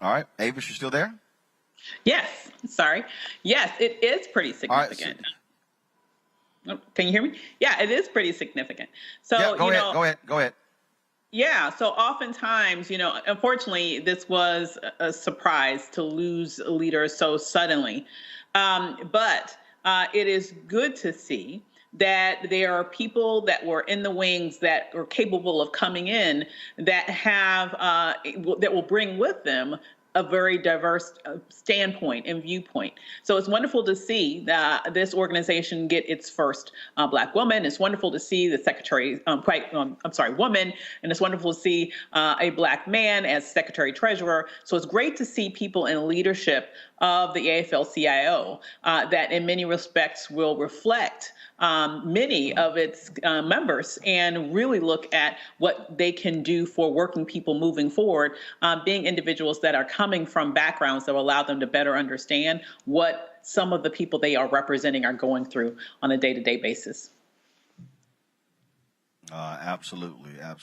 Speaker 1: All right, Avis, you still there?
Speaker 4: Yes, sorry. Yes, it is pretty significant. Right, can you hear me? Yeah, it is pretty significant. So,
Speaker 1: yeah, go ahead.
Speaker 4: Yeah, so oftentimes, unfortunately, this was a surprise to lose a leader so suddenly. But it is good to see that there are people that were in the wings that are capable of coming in that have that will bring with them a very diverse standpoint and viewpoint. So it's wonderful to see this organization get its first Black woman. It's wonderful to see the woman, and it's wonderful to see a Black man as Secretary Treasurer. So it's great to see people in leadership of the AFL-CIO that in many respects will reflect many of its members and really look at what they can do for working people moving forward, being individuals that are coming from backgrounds that will allow them to better understand what some of the people they are representing are going through on a day-to-day basis.
Speaker 1: Absolutely. And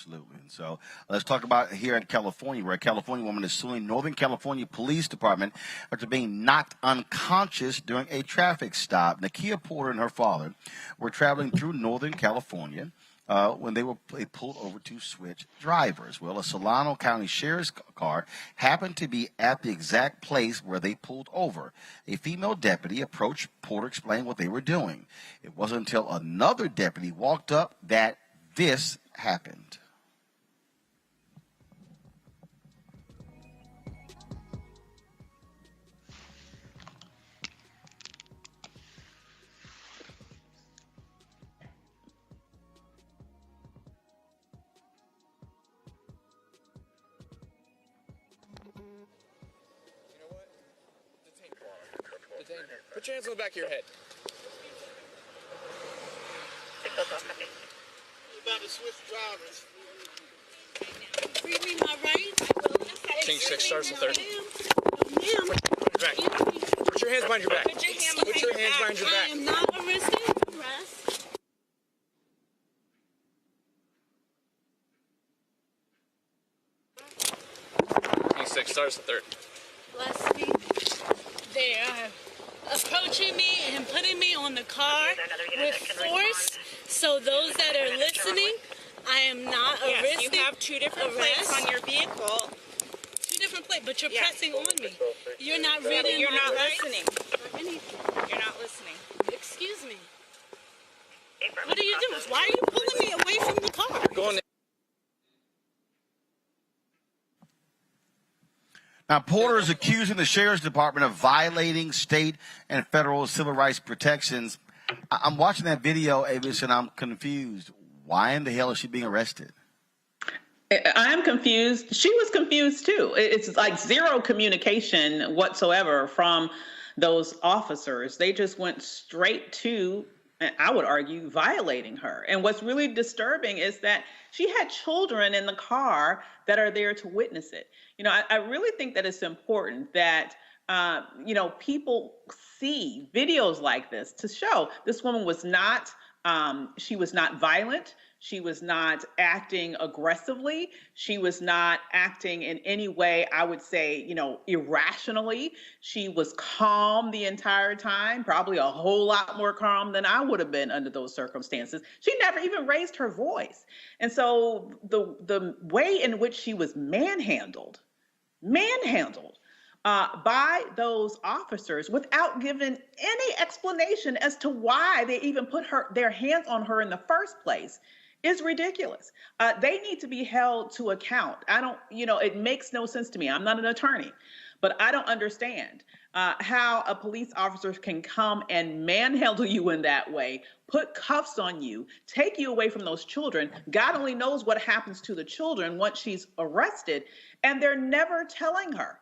Speaker 1: so let's talk about here in California, where a California woman is suing Northern California Police Department after being knocked unconscious during a traffic stop. Nakia Porter and her father were traveling through Northern California when they pulled over to switch drivers. Well, a Solano County Sheriff's car happened to be at the exact place where they pulled over. A female deputy approached Porter, explained what they were doing. It wasn't until another deputy walked up that this happened.
Speaker 13: Detain her. Put your hands on the back of your head. About to switch drivers. Read my rights. Change 6 starts to 30. Put your hands behind your back. Put your hands behind your back. I am not arrested. Arrest. Change 6 starts to 30.
Speaker 14: Last week, they are approaching me and putting me on the car with force. So those that are listening, I am not arrested.
Speaker 15: Yes, you have 2 different plates on your vehicle.
Speaker 14: 2 different plates, but you're pressing on me. You're not reading.
Speaker 15: You're not
Speaker 14: rights
Speaker 15: listening.
Speaker 14: or anything.
Speaker 15: You're not listening.
Speaker 14: Excuse me. What are you doing? Why are you pulling me away from the car?
Speaker 13: Going in.
Speaker 1: Now, Porter is accusing the Sheriff's Department of violating state and federal civil rights protections. I'm watching that video, Avis, and I'm confused. Why in the hell is she being arrested?
Speaker 4: I am confused. She was confused too. It's like zero communication whatsoever from those officers. They just went straight to, I would argue, violating her. And what's really disturbing is that she had children in the car that are there to witness it. You know, I really think that it's important that, people see videos like this to show this woman was not, she was not violent. She was not acting aggressively. She was not acting in any way, I would say, irrationally. She was calm the entire time, probably a whole lot more calm than I would have been under those circumstances. She never even raised her voice. And so the way in which she was manhandled by those officers without giving any explanation as to why they even put their hands on her in the first place is ridiculous. They need to be held to account. It makes no sense to me. I'm not an attorney, but I don't understand how a police officer can come and manhandle you in that way, put cuffs on you, take you away from those children. God only knows what happens to the children once she's arrested. And they're never telling her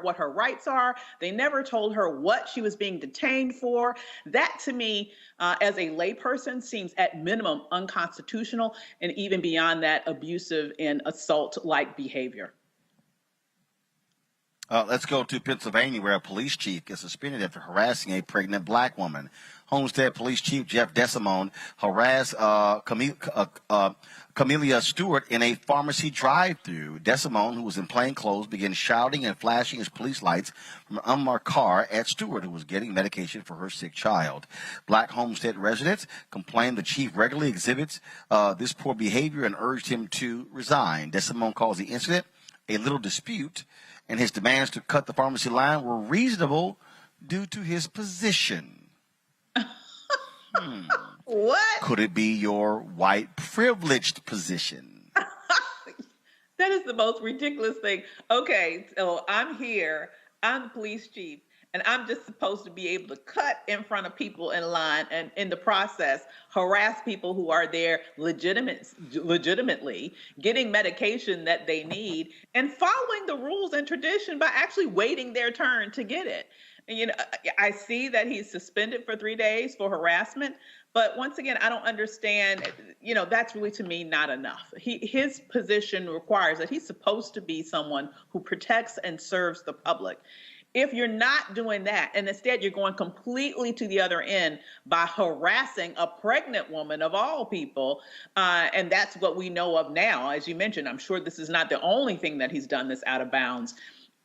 Speaker 4: what her rights are. They never told her what she was being detained for. That, to me, as a layperson, seems at minimum unconstitutional, and even beyond that, abusive and assault-like behavior.
Speaker 1: Let's go to Pennsylvania, where a police chief gets suspended after harassing a pregnant black woman. Homestead Police Chief Jeff Desimone harassed Camelia Stewart in a pharmacy drive-thru. Desimone, who was in plain clothes, began shouting and flashing his police lights from an unmarked car at Stewart, who was getting medication for her sick child. Black Homestead residents complained the chief regularly exhibits this poor behavior and urged him to resign. Desimone calls the incident a little dispute, and his demands to cut the pharmacy line were reasonable due to his position.
Speaker 4: What?
Speaker 1: Could it be your white privileged position?
Speaker 4: That is the most ridiculous thing. Okay, so I'm here. I'm the police chief. And I'm just supposed to be able to cut in front of people in line and in the process harass people who are there legitimately getting medication that they need and following the rules and tradition by actually waiting their turn to get it. And, I see that he's suspended for 3 days for harassment, but once again, I don't understand, that's really to me not enough. His position requires that he's supposed to be someone who protects and serves the public. If you're not doing that, and instead you're going completely to the other end by harassing a pregnant woman of all people, and that's what we know of now, as you mentioned, I'm sure this is not the only thing that he's done that's out of bounds.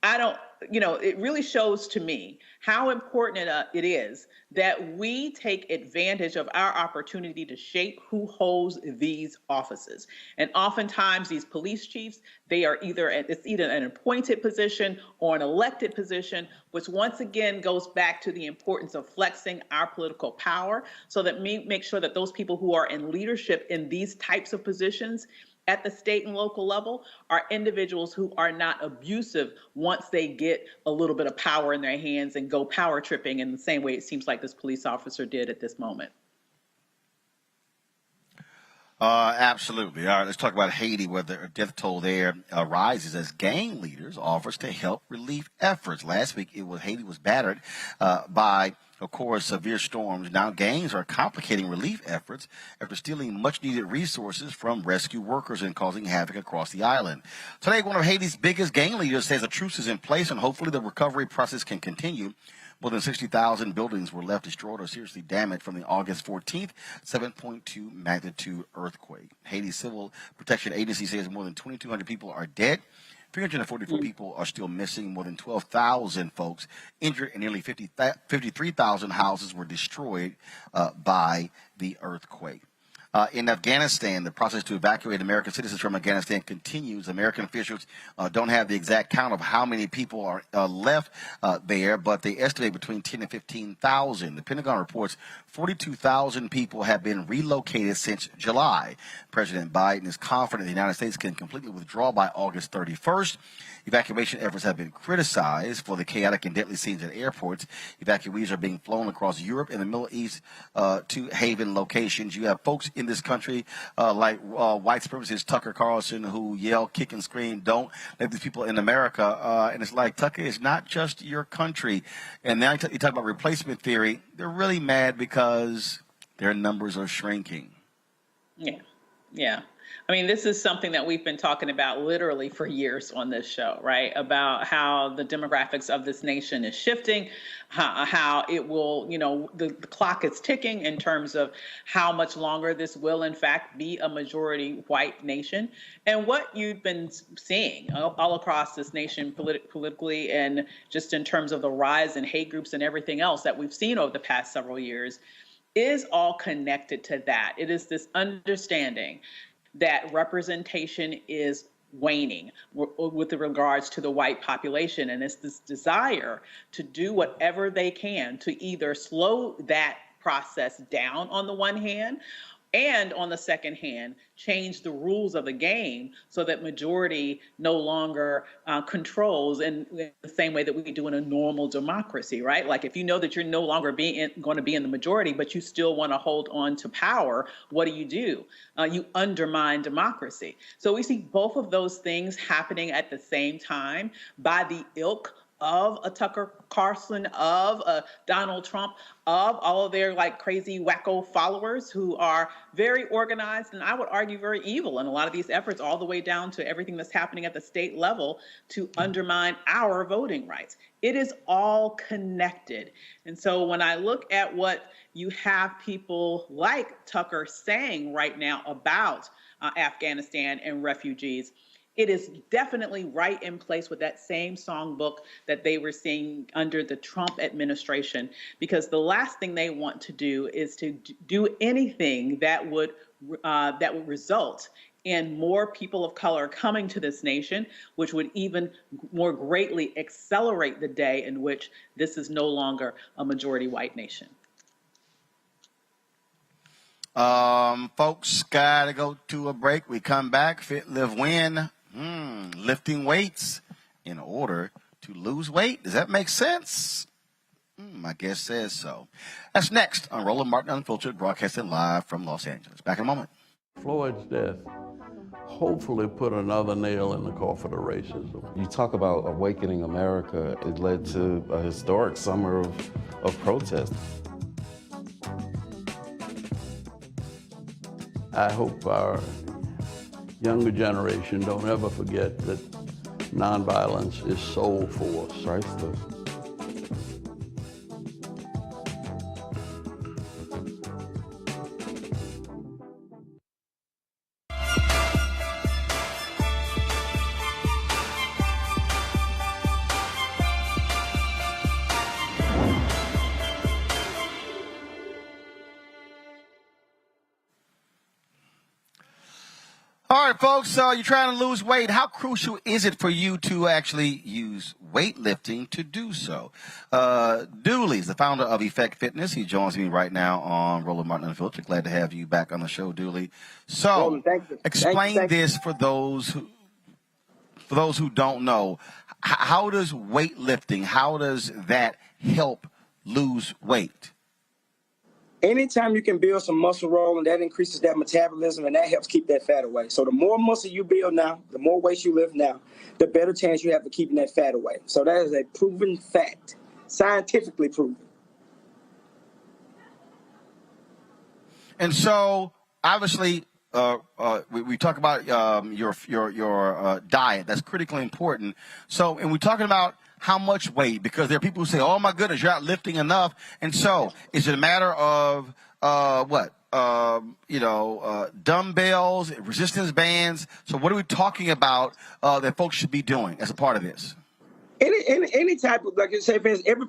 Speaker 4: It really shows to me how important it is that we take advantage of our opportunity to shape who holds these offices. And oftentimes these police chiefs, it's either an appointed position or an elected position, which once again goes back to the importance of flexing our political power so that we make sure that those people who are in leadership in these types of positions at the state and local level are individuals who are not abusive once they get a little bit of power in their hands and go power tripping in the same way it seems like this police officer did at this moment.
Speaker 1: Absolutely. All right, let's talk about Haiti, where the death toll there rises as gang leaders offers to help relief efforts. Last week, Haiti was battered by, of course, severe storms. Now gangs are complicating relief efforts after stealing much-needed resources from rescue workers and causing havoc across the island. Today, one of Haiti's biggest gang leaders says a truce is in place and hopefully the recovery process can continue. More than 60,000 buildings were left destroyed or seriously damaged from the August 14th 7.2 magnitude earthquake. Haiti's Civil Protection Agency says more than 2,200 people are dead. 344 people are still missing. More than 12,000 folks injured, and nearly 53,000 houses were destroyed by the earthquake. In Afghanistan, the process to evacuate American citizens from Afghanistan continues. American officials don't have the exact count of how many people are left there, but they estimate between 10 and 15,000. The Pentagon reports 42,000 people have been relocated since July. President Biden is confident the United States can completely withdraw by August 31st. Evacuation efforts have been criticized for the chaotic and deadly scenes at airports. Evacuees are being flown across Europe and the Middle East to haven locations. You have folks in this country like white supremacist Tucker Carlson who yell, kick, and scream, "Don't let these people in America." And it's like, Tucker, it's not just your country. And now you talk about replacement theory. They're really mad because their numbers are shrinking.
Speaker 4: Yeah. I mean, this is something that we've been talking about literally for years on this show, right? About how the demographics of this nation is shifting, how it will, the clock is ticking in terms of how much longer this will, in fact, be a majority white nation. And what you've been seeing all across this nation politically and just in terms of the rise in hate groups and everything else that we've seen over the past several years is all connected to that. It is this understanding that representation is waning with regards to the white population. And it's this desire to do whatever they can to either slow that process down on the one hand, and on the second hand, change the rules of the game so that majority no longer controls in the same way that we do in a normal democracy, right? Like if you know that you're no longer going to be in the majority, but you still want to hold on to power, what do? You undermine democracy. So we see both of those things happening at the same time by the ilk of a Tucker Carlson, of a Donald Trump, of all of their crazy wacko followers who are very organized and I would argue very evil in a lot of these efforts, all the way down to everything that's happening at the state level to undermine our voting rights. It is all connected. And so when I look at what you have people like Tucker saying right now about Afghanistan and refugees, it is definitely right in place with that same songbook that they were seeing under the Trump administration, because the last thing they want to do is to do anything that would result in more people of color coming to this nation, which would even more greatly accelerate the day in which this is no longer a majority white nation.
Speaker 1: Folks, gotta go to a break. We come back, Fit, Live, Win. Lifting weights in order to lose weight. Does that make sense? My guest says so. That's next on Roland Martin Unfiltered, broadcasting live from Los Angeles. Back in a moment.
Speaker 16: Floyd's death hopefully put another nail in the coffin of racism.
Speaker 17: You talk about awakening America. It led to a historic summer of protest.
Speaker 16: I hope our younger generation don't ever forget that nonviolence is soul force.
Speaker 17: Priceless.
Speaker 1: All right, folks, you're trying to lose weight. How crucial is it for you to actually use weightlifting to do so? Dooley is the founder of Effect Fitness. He joins me right now on Roland Martin Unfiltered. Glad to have you back on the show, Dooley. So,
Speaker 18: Roland, thank you.
Speaker 1: Explain
Speaker 18: Thank you.
Speaker 1: this for those who don't know. How does weightlifting, how does that help lose weight?
Speaker 18: Anytime you can build some muscle, Roland, that increases that metabolism and that helps keep that fat away. So the more muscle you build now, the more weight you lift now, the better chance you have of keeping that fat away. So that is a proven fact, scientifically proven.
Speaker 1: And so, obviously, we talk about your diet. That's critically important. So, and we're talking about how much weight, because there are people who say, oh, my goodness, you're not lifting enough. And so, is it a matter of dumbbells, resistance bands? So what are we talking about that folks should be doing as a part of this?
Speaker 18: Any type of, like you say,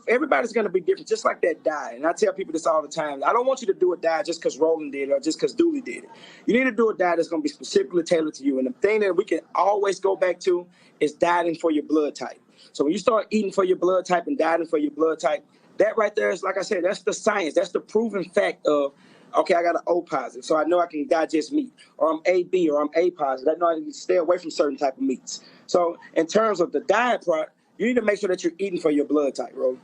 Speaker 18: everybody's going to be different, just like that diet. And I tell people this all the time. I don't want you to do a diet just because Roland did it or just because Dooley did it. You need to do a diet that's going to be specifically tailored to you. And the thing that we can always go back to is dieting for your blood type. So when you start eating for your blood type and dieting for your blood type, that right there is, like I said, that's the science. That's the proven fact of, okay, I got an O positive, so I know I can digest meat. Or I'm AB or I'm A positive. I know I can stay away from certain type of meats. So in terms of the diet part, you need to make sure that you're eating for your blood type, Roland.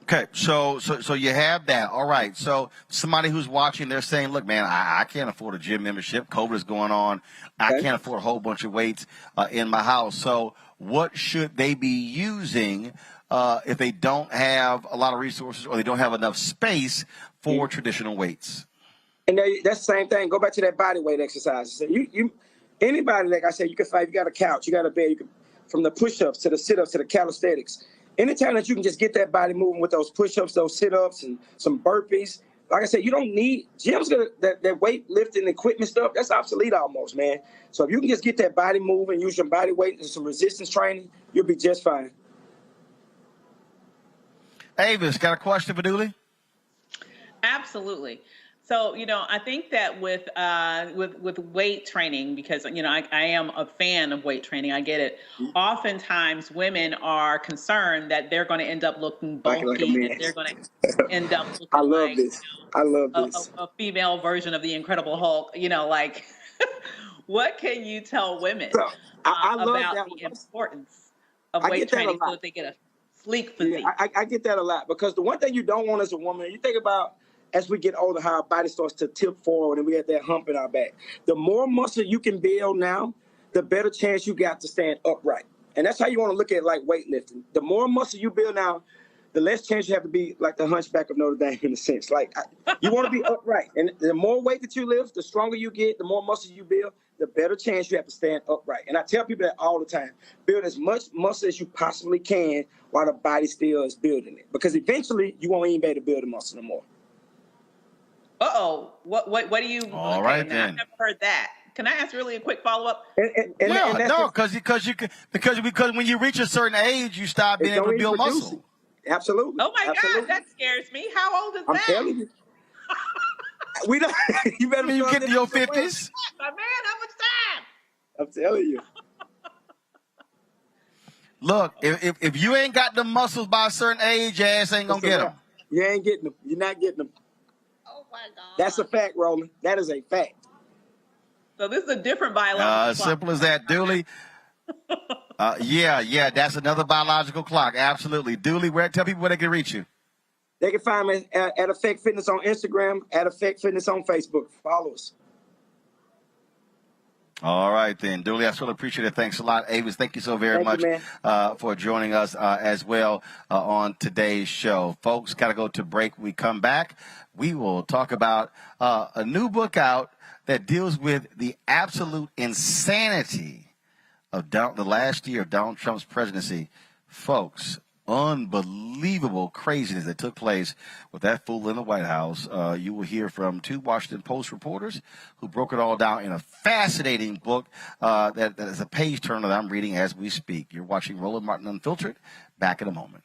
Speaker 1: Okay, so you have that. All right. So somebody who's watching, they're saying, look, man, I can't afford a gym membership. COVID is going on. I can't afford a whole bunch of weights in my house. So what should they be using if they don't have a lot of resources or they don't have enough space for traditional weights?
Speaker 18: And that's the same thing. Go back to that body weight exercise. So anybody, like I said, you can fight. You got a couch, you got a bed. You can, from the push-ups to the sit-ups to the calisthenics. Anytime that you can just get that body moving with those push-ups, those sit-ups, and some burpees. Like I said, you don't need gyms. That weight lifting equipment stuff, that's obsolete almost, man. So if you can just get that body moving, use your body weight and some resistance training, you'll be just fine.
Speaker 1: Avis, got a question for Dooley?
Speaker 4: Absolutely. So, I think that with weight training, because, I am a fan of weight training, I get it. Oftentimes women are concerned that they're going to end up looking bulky, that they're going to end up looking
Speaker 18: I love this.
Speaker 4: A female version of the Incredible Hulk, what can you tell women about the importance of weight training so that they get a sleek physique?
Speaker 18: Yeah, I get that a lot, because the one thing you don't want as a woman, you think about as we get older, how our body starts to tip forward and we have that hump in our back. The more muscle you can build now, the better chance you got to stand upright. And that's how you want to look at like weightlifting. The more muscle you build now, the less chance you have to be like the hunchback of Notre Dame in a sense. Like you want to be upright. And the more weight that you lift, the stronger you get, the more muscle you build, the better chance you have to stand upright. And I tell people that all the time. Build as much muscle as you possibly can while the body still is building it. Because eventually you won't even be able to build the muscle no more.
Speaker 4: What do you?
Speaker 1: All right, then.
Speaker 4: I've never heard that. Can I ask really a quick follow up?
Speaker 1: Because when you reach a certain age, you stop being able to build muscle.
Speaker 18: Absolutely.
Speaker 4: Oh my God, that scares me. How old is that?
Speaker 18: I'm telling you. We don't. You better.
Speaker 1: You get to your 50s.
Speaker 4: My man, how much time?
Speaker 18: I'm telling you.
Speaker 1: Look, if you ain't got the muscles by a certain age, your ass ain't gonna get them.
Speaker 18: You ain't getting them. You're not getting them.
Speaker 4: Oh my God.
Speaker 18: That's a fact, Roland. That is a fact.
Speaker 4: So this is a different biological.
Speaker 1: Simple as that, Dooley. Yeah, that's another biological clock. Absolutely. Dooley, tell people where they can reach you.
Speaker 18: They can find me at Effect Fitness on Instagram, at Effect Fitness on Facebook. Follow us.
Speaker 1: All right, then. Dooley, I really appreciate it. Thanks a lot. Avis, thank you so very much for joining us as well on today's show. Folks, got to go to break. When we come back, we will talk about a new book out that deals with the absolute insanity of the last year of Donald Trump's presidency. Folks, unbelievable craziness that took place with that fool in the White House. You will hear from two Washington Post reporters who broke it all down in a fascinating book that is a page turner that I'm reading as we speak. You're watching Roland Martin Unfiltered. Back in a moment.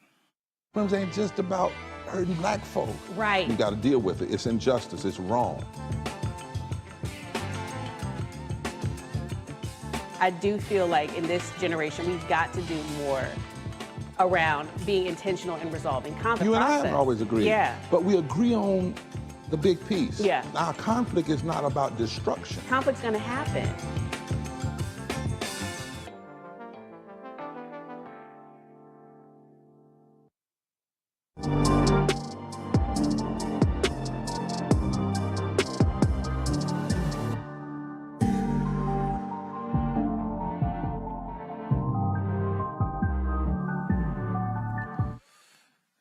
Speaker 19: Crimes ain't just about hurting black folk.
Speaker 12: Right.
Speaker 19: We got to deal with it. It's injustice. It's wrong.
Speaker 12: I do feel like in this generation, we've got to do more around being intentional in resolving conflict.
Speaker 19: You and I haven't always agreed.
Speaker 12: Yeah.
Speaker 19: But we agree on the big piece.
Speaker 12: Yeah.
Speaker 19: Our conflict is not about destruction.
Speaker 12: Conflict's going to happen.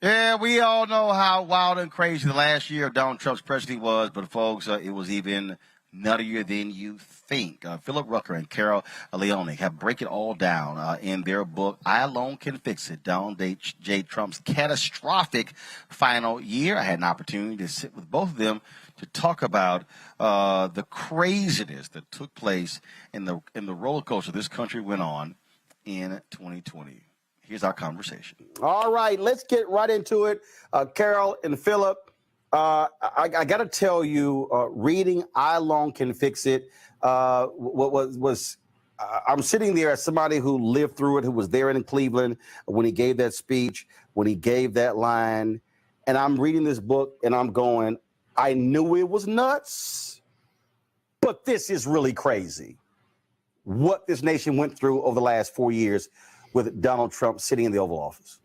Speaker 1: Yeah, we all know how wild and crazy the last year of Donald Trump's presidency was, but folks, it was even nuttier than you think. Philip Rucker and Carol Leone have break it all down in their book, I Alone Can Fix It, Donald J. Trump's catastrophic final year. I had an opportunity to sit with both of them to talk about the craziness that took place in the roller coaster this country went on in 2020. Here's our conversation.
Speaker 20: All right, let's get right into it. Carol and Philip, I got to tell you, reading I Alone Can Fix It, I'm sitting there as somebody who lived through it, who was there in Cleveland when he gave that speech, when he gave that line, and I'm reading this book and I'm going, I knew it was nuts, but this is really crazy. What this nation went through over the last 4 years with Donald Trump sitting in the Oval Office.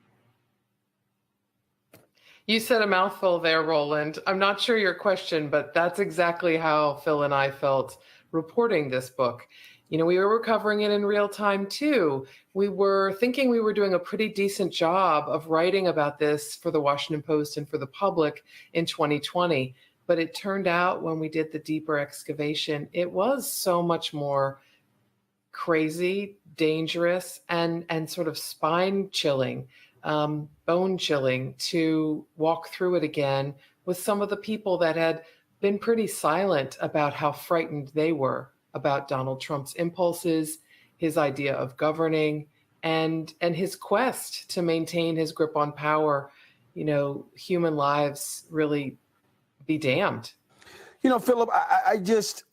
Speaker 21: You said a mouthful there, Roland. I'm not sure your question, but that's exactly how Phil and I felt reporting this book. You know, we were covering it in real time too. We were thinking we were doing a pretty decent job of writing about this for the Washington Post and for the public in 2020. But it turned out when we did the deeper excavation, it was so much more crazy, dangerous, and sort of spine chilling, bone chilling to walk through it again with some of the people that had been pretty silent about how frightened they were about Donald Trump's impulses, his idea of governing, and his quest to maintain his grip on power. You know, human lives really be damned.
Speaker 20: You know, Philip,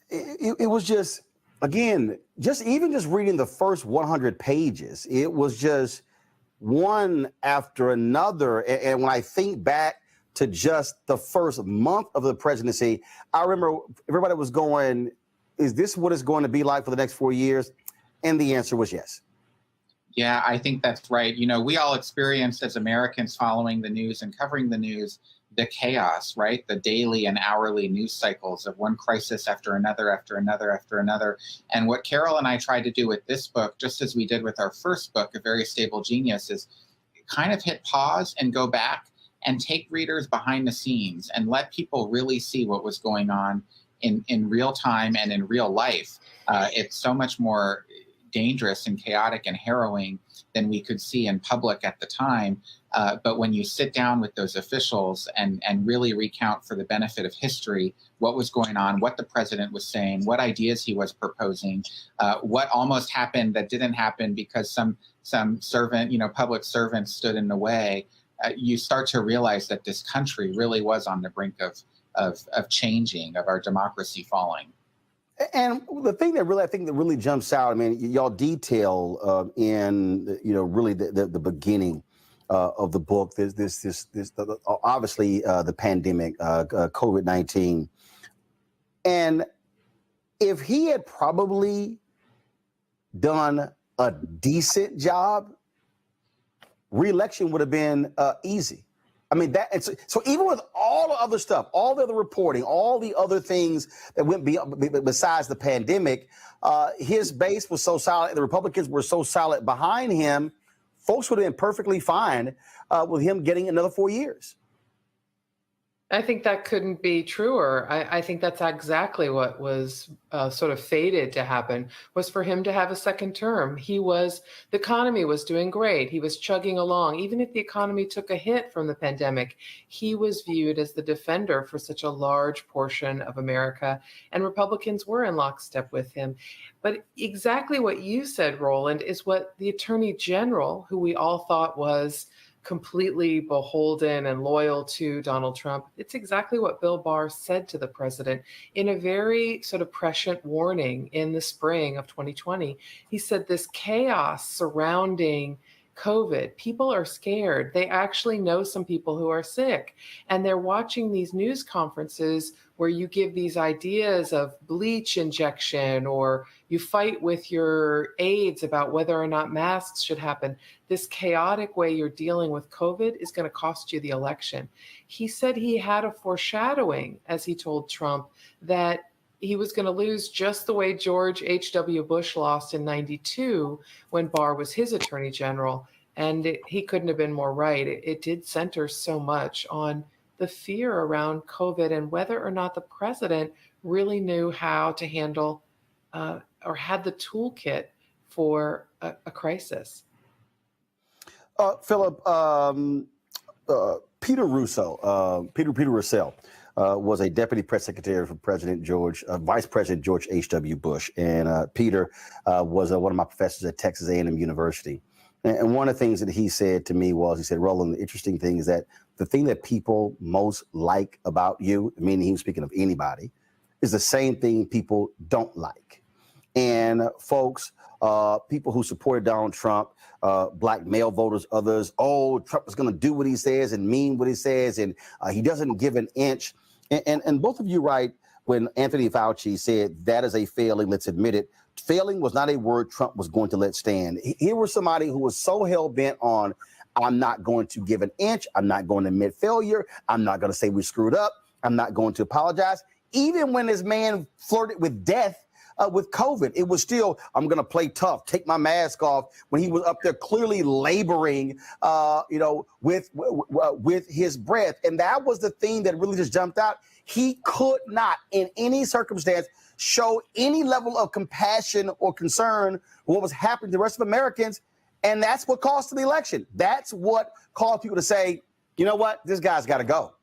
Speaker 20: it was just, again, just reading the first 100 pages, it was just one after another. And when I think back to just the first month of the presidency, I remember everybody was going, is this what it's going to be like for the next 4 years? And the answer was yes.
Speaker 22: Yeah, I think that's right. You know, we all experienced as Americans following the news and covering the news, the chaos, right? The daily and hourly news cycles of one crisis after another, after another, after another. And what Carol and I tried to do with this book, just as we did with our first book, A Very Stable Genius, is kind of hit pause and go back and take readers behind the scenes and let people really see what was going on in real time and in real life. It's so much more dangerous and chaotic and harrowing than we could see in public at the time. But when you sit down with those officials and really recount for the benefit of history what was going on, what the president was saying, what ideas he was proposing, what almost happened that didn't happen because some servant, public servant stood in the way, you start to realize that this country really was on the brink of changing, of our democracy falling.
Speaker 20: And the thing that really jumps out, I mean, y'all detail in really the beginning of the book. There's this obviously the pandemic, COVID-19, and if he had probably done a decent job, re-election would have been easy. I mean, so even with all the other stuff, all the other reporting, all the other things that went besides the pandemic, his base was so solid. The Republicans were so solid behind him. Folks would have been perfectly fine with him getting another 4 years.
Speaker 21: I think that couldn't be truer. I think that's exactly what was sort of fated to happen, was for him to have a second term. The economy was doing great. He was chugging along. Even if the economy took a hit from the pandemic, he was viewed as the defender for such a large portion of America, and Republicans were in lockstep with him. But exactly what you said, Roland, is what the Attorney General, who we all thought was completely beholden and loyal to Donald Trump, it's exactly what Bill Barr said to the president in a very sort of prescient warning in the spring of 2020. He said this chaos surrounding COVID, people are scared. They actually know some people who are sick, and they're watching these news conferences where you give these ideas of bleach injection, or you fight with your aides about whether or not masks should happen. This chaotic way you're dealing with COVID is going to cost you the election. He said he had a foreshadowing, as he told Trump, that he was going to lose just the way George H.W. Bush lost in '92 when Barr was his attorney general. And he couldn't have been more right. It did center so much on the fear around COVID and whether or not the president really knew how to handle or had the toolkit for a crisis.
Speaker 20: Philip, Peter Russell was a deputy press secretary for Vice President George H.W. Bush. And Peter was one of my professors at Texas A&M University. And one of the things that he said to me was, he said, Roland, the interesting thing is that the thing that people most like about you, meaning he was speaking of anybody, is the same thing people don't like. And folks, people who supported Donald Trump, black male voters, others, Trump is going to do what he says and mean what he says, and he doesn't give an inch. And both of you right when Anthony Fauci said that is a failing, let's admit it. Failing was not a word Trump was going to let stand. Here was somebody who was so hell-bent on, I'm not going to give an inch, I'm not going to admit failure, I'm not going to say we screwed up, I'm not going to apologize. Even when this man flirted with death with COVID, it was still, I'm going to play tough, take my mask off, when he was up there clearly laboring, with his breath. And that was the thing that really just jumped out. He could not, in any circumstance, show any level of compassion or concern for what was happening to the rest of Americans. And that's what cost the election. That's what caused people to say, you know what, this guy's got to go.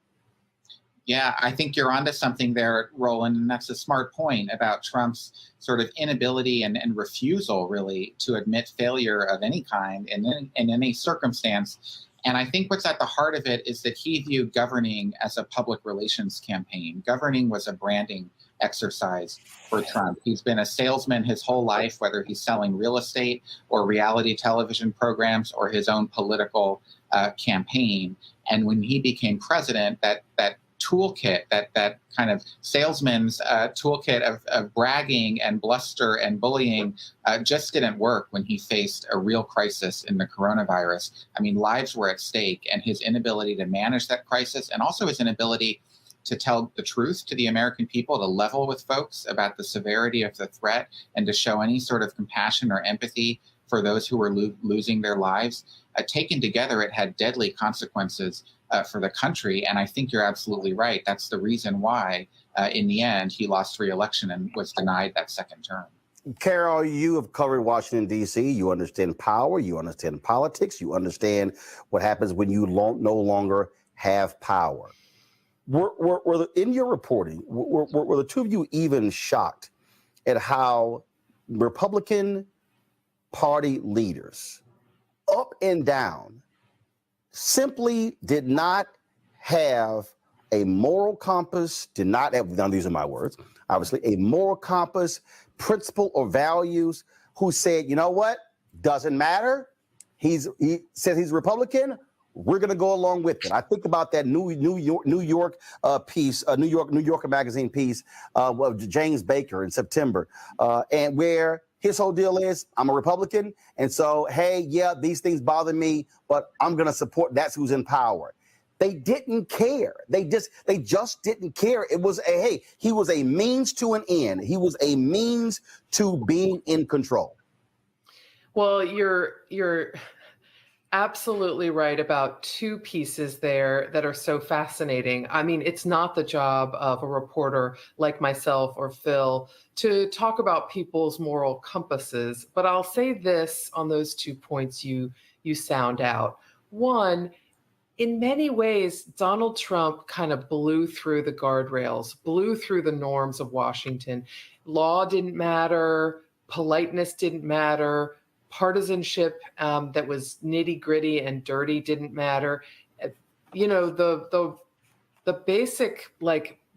Speaker 22: Yeah, I think you're onto something there, Roland, and that's a smart point about Trump's sort of inability and refusal, really, to admit failure of any kind in any circumstance. And I think what's at the heart of it is that he viewed governing as a public relations campaign. Governing was a branding exercise for Trump. He's been a salesman his whole life, whether he's selling real estate or reality television programs or his own political campaign. And when he became president, that toolkit, that kind of salesman's toolkit of bragging and bluster and bullying just didn't work when he faced a real crisis in the coronavirus. I mean, lives were at stake, and his inability to manage that crisis, and also his inability to tell the truth to the American people, to level with folks about the severity of the threat, and to show any sort of compassion or empathy for those who were losing their lives. Taken together, it had deadly consequences for the country. And I think you're absolutely right. That's the reason why, in the end, he lost re-election and was denied that second term.
Speaker 20: Carol, you have covered Washington, D.C. You understand power. You understand politics. You understand what happens when you no longer have power. Were in your reporting, were the two of you even shocked at how Republican Party leaders, up and down, simply did not have a moral compass, did not have, now these are my words, obviously, a moral compass, principle or values, who said, you know what, doesn't matter. He says he's Republican. We're going to go along with it. I think about that New York piece, New Yorker magazine piece of James Baker in September, and where his whole deal is, I'm a Republican, and so, hey, yeah, these things bother me, but I'm going to support, that's who's in power. They didn't care. They just didn't care. It was he was a means to an end. He was a means to being in control.
Speaker 21: Well, you're absolutely right about two pieces there that are so fascinating. I mean, it's not the job of a reporter like myself or Phil to talk about people's moral compasses, but I'll say this on those 2 points you sound out. One, in many ways, Donald Trump kind of blew through the guardrails, blew through the norms of Washington. Law didn't matter, politeness didn't matter, partisanship that was nitty gritty and dirty didn't matter. You know, the basic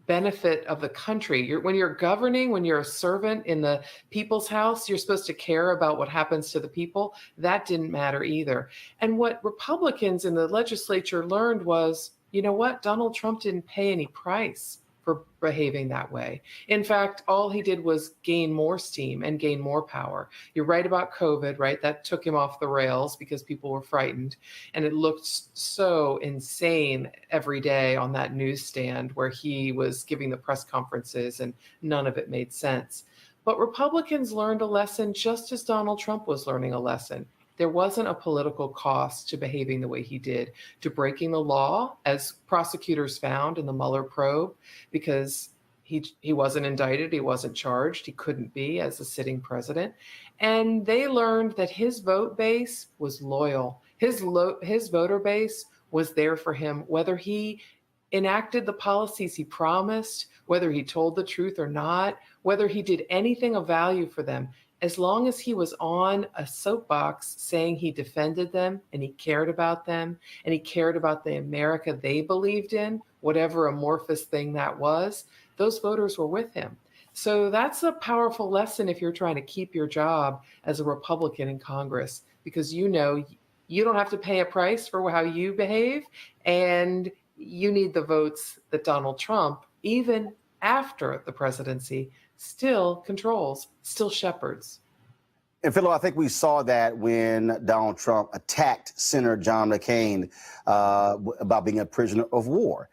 Speaker 21: benefit of the country. When you're governing, when you're a servant in the people's house, you're supposed to care about what happens to the people. That didn't matter either. And what Republicans in the legislature learned was, you know what? Donald Trump didn't pay any price for behaving that way. In fact, all he did was gain more steam and gain more power. You're right about COVID, right? That took him off the rails because people were frightened. And it looked so insane every day on that newsstand where he was giving the press conferences and none of it made sense. But Republicans learned a lesson just as Donald Trump was learning a lesson. There wasn't a political cost to behaving the way he did, to breaking the law, as prosecutors found in the Mueller probe, because he wasn't indicted, he wasn't charged, he couldn't be as a sitting president. And they learned that his vote base was loyal. His voter base was there for him, whether he enacted the policies he promised, whether he told the truth or not, whether he did anything of value for them. As long as he was on a soapbox saying he defended them and he cared about them and he cared about the America they believed in, whatever amorphous thing that was, those voters were with him. So that's a powerful lesson if you're trying to keep your job as a Republican in Congress, because you know you don't have to pay a price for how you behave, and you need the votes that Donald Trump, even after the presidency, still controls, still shepherds.
Speaker 20: And Philo, I think we saw that when Donald Trump attacked Senator John McCain about being a prisoner of war.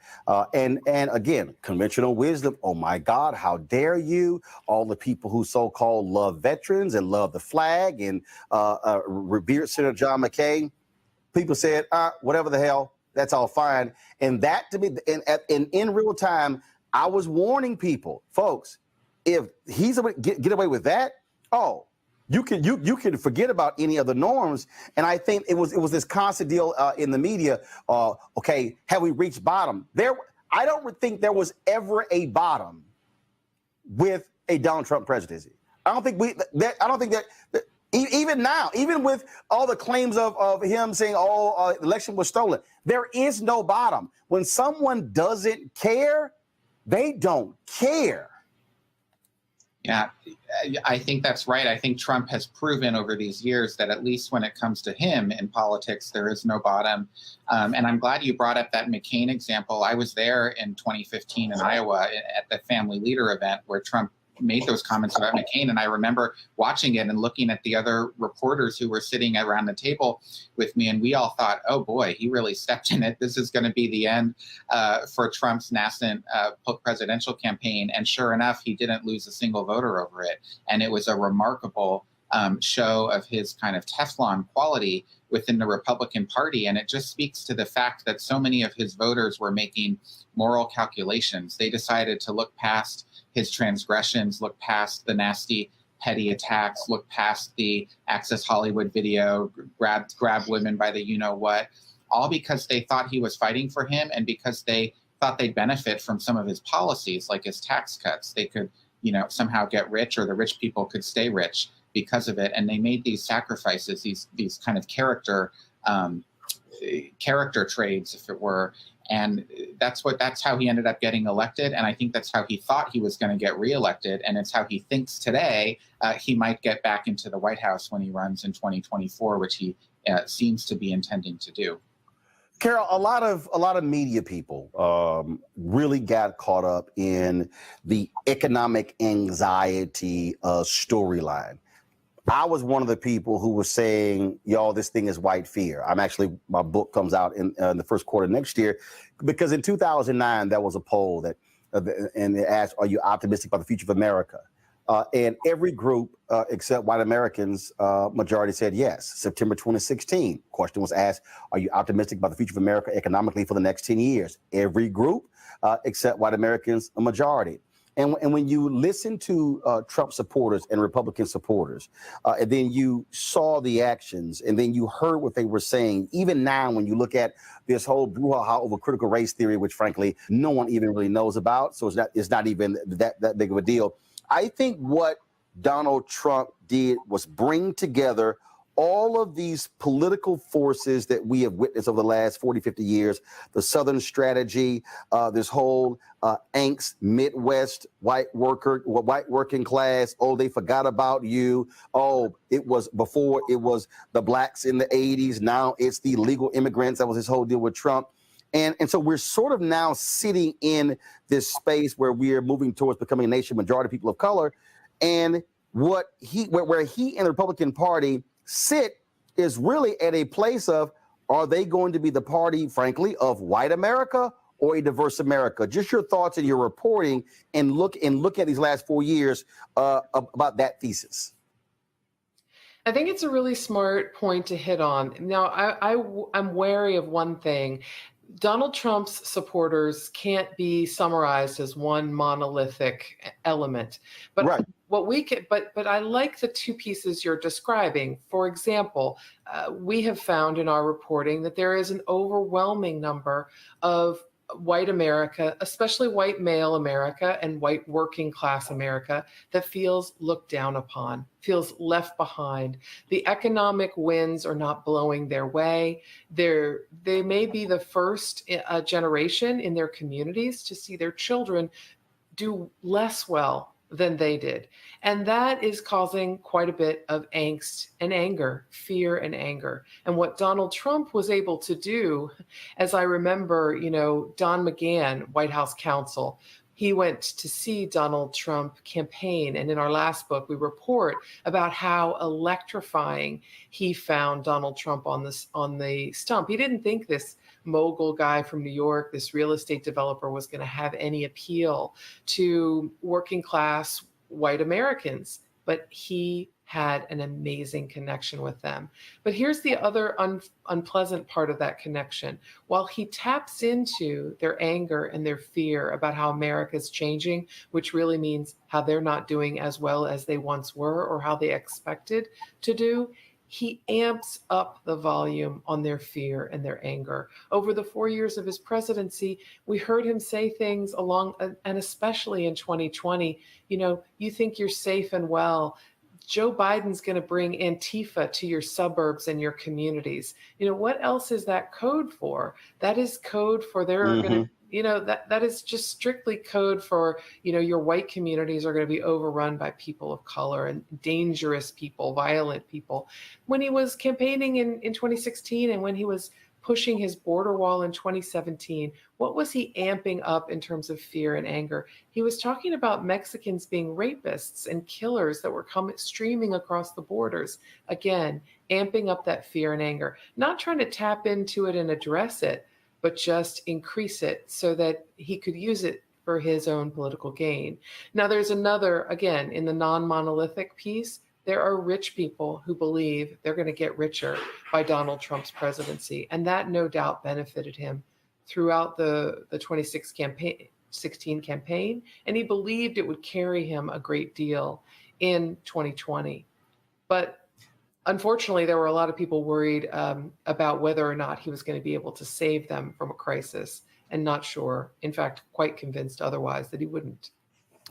Speaker 20: And again, conventional wisdom, oh my God, how dare you? All the people who so-called love veterans and love the flag and revered Senator John McCain, people said, whatever the hell, that's all fine. And that to me, in real time, I was warning people, folks, if he's able to get away with that, you can forget about any other norms. And I think it was this constant deal in the media. Okay, have we reached bottom? I don't think there was ever a bottom with a Donald Trump presidency. I don't think that even now, even with all the claims of him saying, the election was stolen, there is no bottom. When someone doesn't care, they don't care.
Speaker 22: Yeah, I think that's right. I think Trump has proven over these years that at least when it comes to him in politics, there is no bottom. And I'm glad you brought up that McCain example. I was there in 2015 in Iowa at the Family Leader event where Trump made those comments about McCain. And I remember watching it and looking at the other reporters who were sitting around the table with me. And we all thought, oh boy, he really stepped in it. This is going to be the end for Trump's nascent presidential campaign. And sure enough, he didn't lose a single voter over it. And it was a remarkable show of his kind of Teflon quality within the Republican Party. And it just speaks to the fact that so many of his voters were making moral calculations. They decided to look past his transgressions, look past the nasty, petty attacks, look past the Access Hollywood video, grab women by the you-know-what, all because they thought he was fighting for him and because they thought they'd benefit from some of his policies, like his tax cuts. They could, somehow get rich, or the rich people could stay rich because of it. And they made these sacrifices, these kind of character trades, if it were. And that's how he ended up getting elected. And I think that's how he thought he was going to get reelected. And it's how he thinks today he might get back into the White House when he runs in 2024, which he seems to be intending to do.
Speaker 20: Carol, a lot of media people really got caught up in the economic anxiety storyline. I was one of the people who was saying, y'all, this thing is white fear. My book comes out in the first quarter next year, because in 2009, there was a poll and it asked, are you optimistic about the future of America? And every group except white Americans, majority said yes. September 2016, question was asked, are you optimistic about the future of America economically for the next 10 years? Every group except white Americans, a majority. And when you listen to Trump supporters and Republican supporters, and then you saw the actions, and then you heard what they were saying, even now when you look at this whole brouhaha over critical race theory, which frankly no one even really knows about, so it's not even that big of a deal. I think what Donald Trump did was bring together all of these political forces that we have witnessed over the last 40, 50 years, the Southern strategy, this whole angst, Midwest white working class. Oh, they forgot about you. Oh, it was before it was the blacks in the 80s. Now it's the illegal immigrants. That was his whole deal with Trump. And so we're sort of now sitting in this space where we are moving towards becoming a nation majority of people of color. And where he and the Republican Party sit is really at a place of, are they going to be the party, frankly, of white America or a diverse America? Just your thoughts and your reporting and look at these last 4 years about that thesis.
Speaker 21: I think it's a really smart point to hit on. Now, I'm wary of one thing. Donald Trump's supporters can't be summarized as one monolithic element. But
Speaker 20: right.
Speaker 21: But I like the two pieces you're describing. For example, we have found in our reporting that there is an overwhelming number of white America, especially white male America and white working class America, that feels looked down upon, feels left behind. The economic winds are not blowing their way. They may be the first generation in their communities to see their children do less well than they did. And that is causing quite a bit of angst and anger, fear and anger. And what Donald Trump was able to do, as I remember, Don McGahn, White House counsel, he went to see Donald Trump campaign. And in our last book, we report about how electrifying he found Donald Trump on the stump. He didn't think this mogul guy from New York, this real estate developer, was going to have any appeal to working class white Americans, but he had an amazing connection with them. But here's the other unpleasant part of that connection. While he taps into their anger and their fear about how America's changing, which really means how they're not doing as well as they once were or how they expected to do, he amps up the volume on their fear and their anger. Over the 4 years of his presidency, we heard him say things and especially in 2020, you think you're safe and well. Joe Biden's going to bring Antifa to your suburbs and your communities. What else is that code for? That is code for going to, that is just strictly code for, your white communities are going to be overrun by people of color and dangerous people, violent people. When he was campaigning in 2016 and when he was pushing his border wall in 2017, what was he amping up in terms of fear and anger? He was talking about Mexicans being rapists and killers that were streaming across the borders. Again, amping up that fear and anger, not trying to tap into it and address it, but just increase it so that he could use it for his own political gain. Now, there's another, again, in the non-monolithic piece, there are rich people who believe they're going to get richer by Donald Trump's presidency. And that no doubt benefited him throughout the 2016 campaign. And he believed it would carry him a great deal in 2020. But unfortunately, there were a lot of people worried about whether or not he was going to be able to save them from a crisis, and not sure, in fact, quite convinced otherwise that he wouldn't.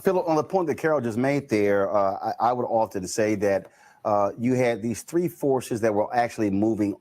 Speaker 20: Philip, on the point that Carol just made there, I would often say that you had these three forces that were actually moving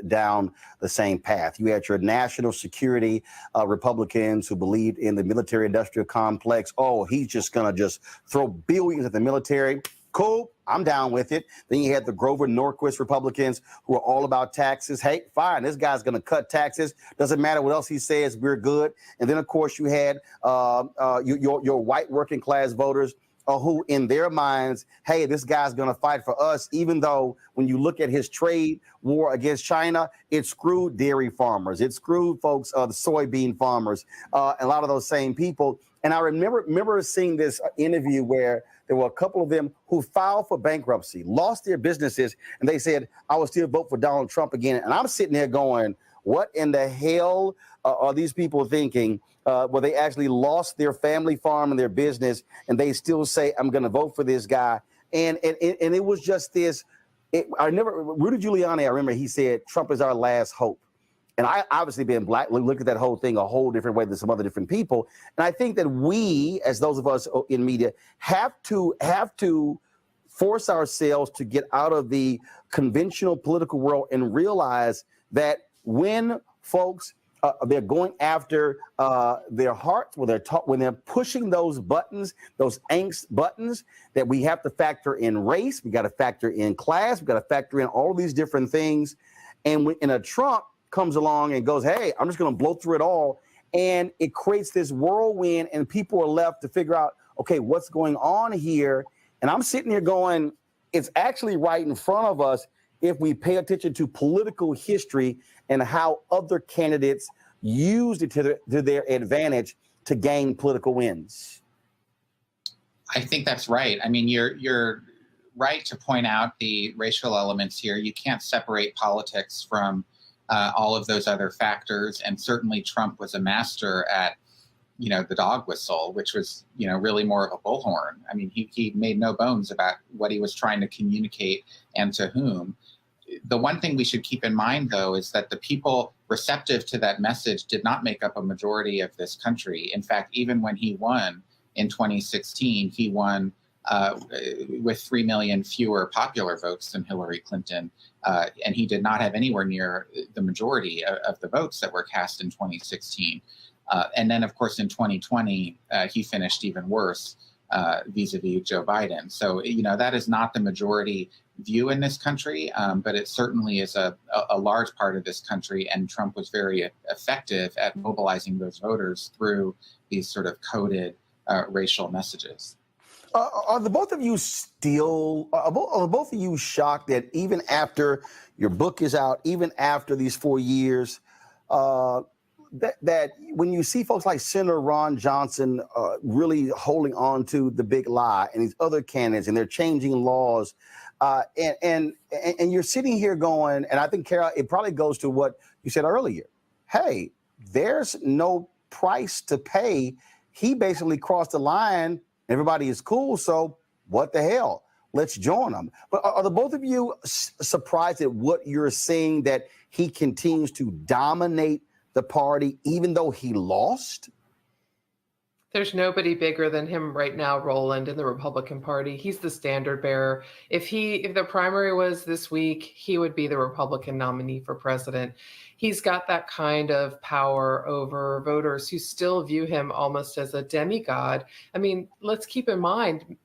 Speaker 20: down the same path. You had your national security Republicans who believed in the military-industrial complex. Oh, he's just going to just throw billions at the military. Cool, I'm down with it. Then you had the Grover Norquist Republicans who are all about taxes. Hey, fine, this guy's going to cut taxes. Doesn't matter what else he says, we're good. And then, of course, you had your white working class voters. who in their minds, hey, this guy's going to fight for us, even though when you look at his trade war against China, it screwed dairy farmers. It screwed folks, the soybean farmers, a lot of those same people. And I remember seeing this interview where there were a couple of them who filed for bankruptcy, lost their businesses, and they said, I will still vote for Donald Trump again. And I'm sitting there going, what in the hell are these people thinking? Where they actually lost their family farm and their business, and they still say, I'm going to vote for this guy. And it was just this. Rudy Giuliani, I remember he said, Trump is our last hope. And I obviously being black, look at that whole thing a whole different way than some other different people. And I think that we, as those of us in media, have to force ourselves to get out of the conventional political world and realize that when folks they're going after their hearts, when they're pushing those buttons, those angst buttons, that we have to factor in race, we got to factor in class, we got to factor in all these different things. And when a Trump comes along and goes, hey, I'm just going to blow through it all, and it creates this whirlwind, and people are left to figure out, okay, what's going on here? And I'm sitting here going, it's actually right in front of us if we pay attention to political history and how other candidates used it to their advantage to gain political wins.
Speaker 22: I think that's right. I mean, you're right to point out the racial elements here. You can't separate politics from all of those other factors. And certainly Trump was a master at, the dog whistle, which was, really more of a bullhorn. I mean, he made no bones about what he was trying to communicate and to whom. The one thing we should keep in mind, though, is that the people receptive to that message did not make up a majority of this country. In fact, even when he won in 2016, he won with 3 million fewer popular votes than Hillary Clinton. And he did not have anywhere near the majority of the votes that were cast in 2016. And then, of course, in 2020, he finished even worse vis-a-vis Joe Biden. So, that is not the majority view in this country, but it certainly is a large part of this country. And Trump was very effective at mobilizing those voters through these sort of coded racial messages.
Speaker 20: Are the both of you shocked that even after your book is out, even after these 4 years, that when you see folks like Senator Ron Johnson really holding on to the big lie, and these other candidates, and they're changing laws, and you're sitting here going, and I think, Carol, it probably goes to what you said earlier. Hey, there's no price to pay. He basically crossed the line. Everybody is cool, so what the hell? Let's join them. But are the both of you surprised at what you're seeing, that he continues to dominate the party even though he lost?
Speaker 21: There's nobody bigger than him right now, Roland, in the Republican Party. He's the standard bearer. If the primary was this week, he would be the Republican nominee for president. He's got that kind of power over voters who still view him almost as a demigod. I mean, let's keep in mind,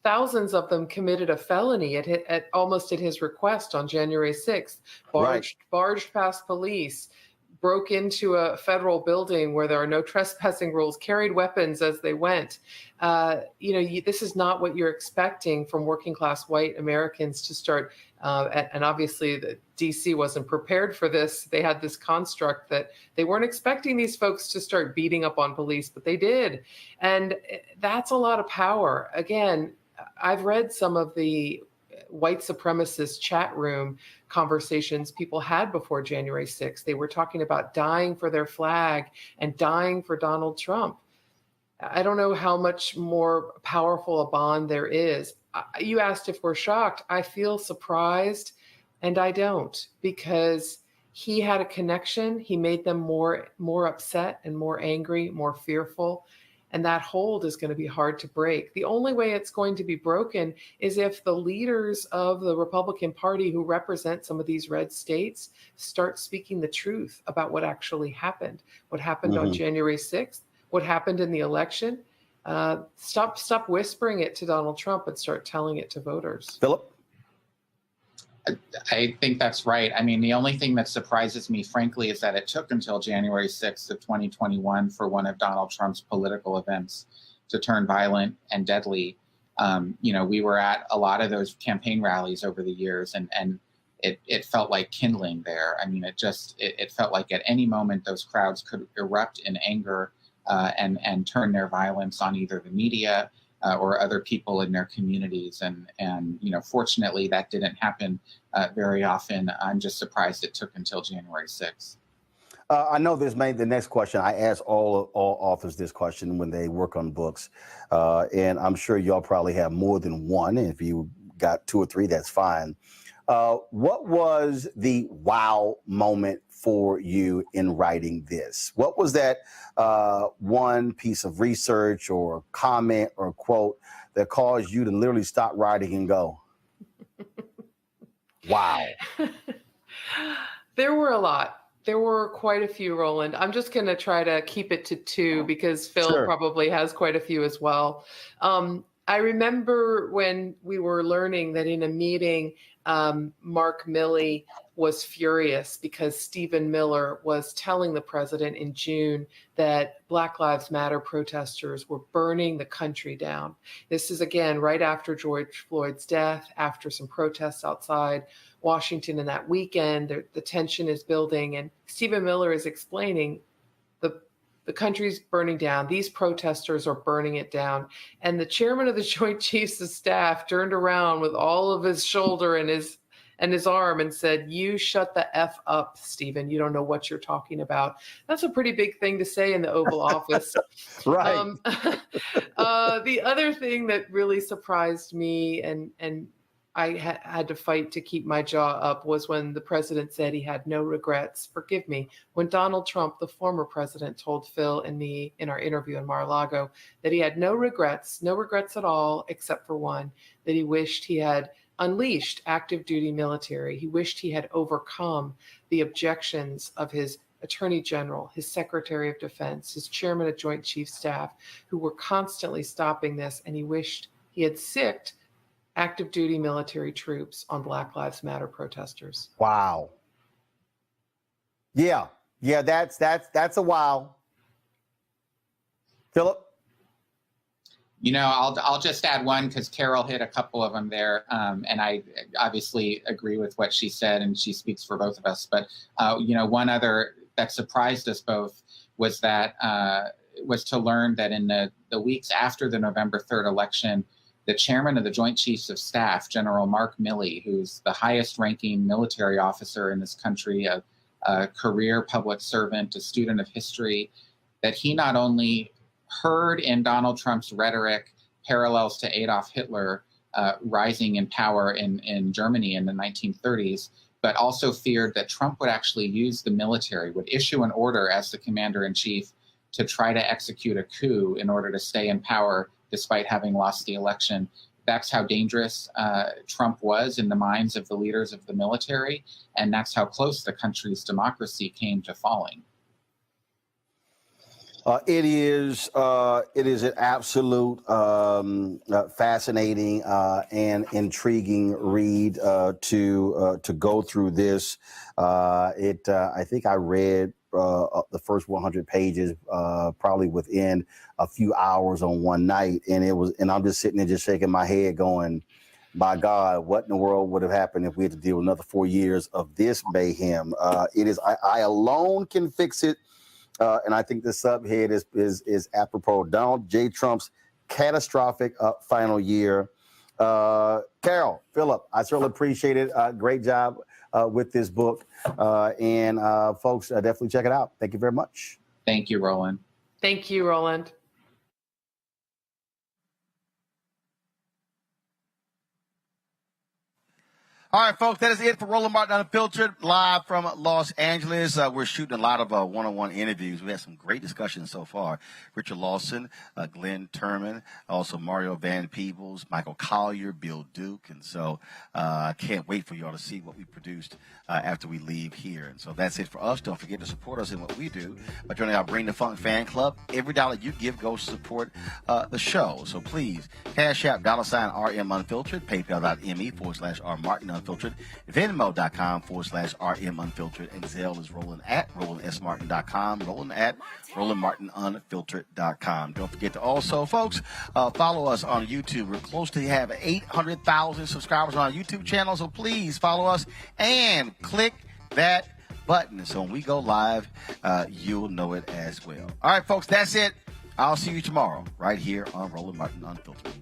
Speaker 21: thousands of them committed a felony almost at his request on January 6th, barged past police, broke into a federal building where there are no trespassing rules, carried weapons as they went. This is not what you're expecting from working class white Americans to start. And obviously the DC wasn't prepared for this. They had this construct that they weren't expecting these folks to start beating up on police, but they did. And that's a lot of power. Again, I've read some of the white supremacist chat room conversations people had before January 6th. They were talking about dying for their flag and dying for Donald Trump. I don't know how much more powerful a bond there is. You asked if we're shocked. I feel surprised, and I don't, because he had a connection. He made them more upset and more angry, more fearful. And that hold is going to be hard to break. The only way it's going to be broken is if the leaders of the Republican Party who represent some of these red states start speaking the truth about what actually happened, what happened on January 6th, what happened in the election. Stop whispering it to Donald Trump and start telling it to voters.
Speaker 20: Philip?
Speaker 22: I think that's right. I mean, the only thing that surprises me, frankly, is that it took until January 6th of 2021 for one of Donald Trump's political events to turn violent and deadly. We were at a lot of those campaign rallies over the years, and it felt like kindling there. I mean, it felt like at any moment those crowds could erupt in anger and turn their violence on either the media or other people in their communities. And fortunately, that didn't happen very often. I'm just surprised it took until January 6th.
Speaker 20: I know this may the next question. I ask all authors this question when they work on books, and I'm sure y'all probably have more than one. And if you got 2 or 3, that's fine. What was the wow moment for you in writing this? What was that one piece of research or comment or quote that caused you to literally stop writing and go, wow?
Speaker 21: There were a lot. There were quite a few, Roland. I'm just going to try to keep it to 2 because Phil probably has quite a few as well. I remember when we were learning that in a meeting, Mark Milley was furious because Stephen Miller was telling the president in June that Black Lives Matter protesters were burning the country down. This is, again, right after George Floyd's death, after some protests outside Washington in that weekend. The tension is building, and Stephen Miller is explaining the country's burning down. These protesters are burning it down. And the chairman of the Joint Chiefs of Staff turned around with all of his shoulder and his arm and said, "You shut the F up, Stephen. You don't know what you're talking about." That's a pretty big thing to say in the Oval Office.
Speaker 20: Right.
Speaker 21: The other thing that really surprised me and I had to fight to keep my jaw up was when the president said he had no regrets. Forgive me. When Donald Trump, the former president, told Phil and me in our interview in Mar-a-Lago that he had no regrets at all, except for one, that he wished he had unleashed active duty military. He wished he had overcome the objections of his Attorney General, his Secretary of Defense, his Chairman of Joint Chiefs Staff, who were constantly stopping this. And he wished he had sicked active duty military troops on Black Lives Matter protesters.
Speaker 20: Wow. Yeah, that's a wow. Philip?
Speaker 22: I'll just add one because Carol hit a couple of them there. And I obviously agree with what she said, and she speaks for both of us. But, one other that surprised us both was to learn that in the weeks after the November 3rd election, the chairman of the Joint Chiefs of Staff, General Mark Milley, who's the highest ranking military officer in this country, a career public servant, a student of history, that he not only heard in Donald Trump's rhetoric parallels to Adolf Hitler rising in power in Germany in the 1930s, but also feared that Trump would actually use the military, would issue an order as the commander-in-chief to try to execute a coup in order to stay in power despite having lost the election. That's how dangerous Trump was in the minds of the leaders of the military, and that's how close the country's democracy came to falling.
Speaker 20: It is an absolute fascinating and intriguing read to go through this. I think I read the first 100 pages probably within a few hours on one night, and I'm just sitting there just shaking my head going, my God, what in the world would have happened if we had to deal with another 4 years of this mayhem? It is I alone can fix it. And I think the subhead is apropos. Donald J. Trump's catastrophic final year. Carol, Philip, I certainly appreciate it. Great job with this book. And folks, definitely check it out. Thank you very much.
Speaker 22: Thank you, Roland.
Speaker 21: Thank you, Roland.
Speaker 1: All right, folks, that is it for Roland Martin Unfiltered, live from Los Angeles. We're shooting a lot of one-on-one interviews. We had some great discussions so far. Richard Lawson, Glenn Turman, also Mario Van Peebles, Michael Collier, Bill Duke. And so I can't wait for y'all to see what we produced after we leave here. And so that's it for us. Don't forget to support us in what we do by joining our Bring the Funk fan club. Every dollar you give goes to support the show. So please, Cash App, $RM Unfiltered, PayPal.me/R Martin Unfiltered, Venmo.com/RM Unfiltered, and Zelle is Roland at RolandSMartin.com, Roland at RolandMartinUnfiltered.com. Don't forget to also, folks, follow us on YouTube. We're close to have 800,000 subscribers on our YouTube channel, so please follow us and click that button. So when we go live, you'll know it as well. All right, folks, that's it. I'll see you tomorrow right here on Roland Martin Unfiltered.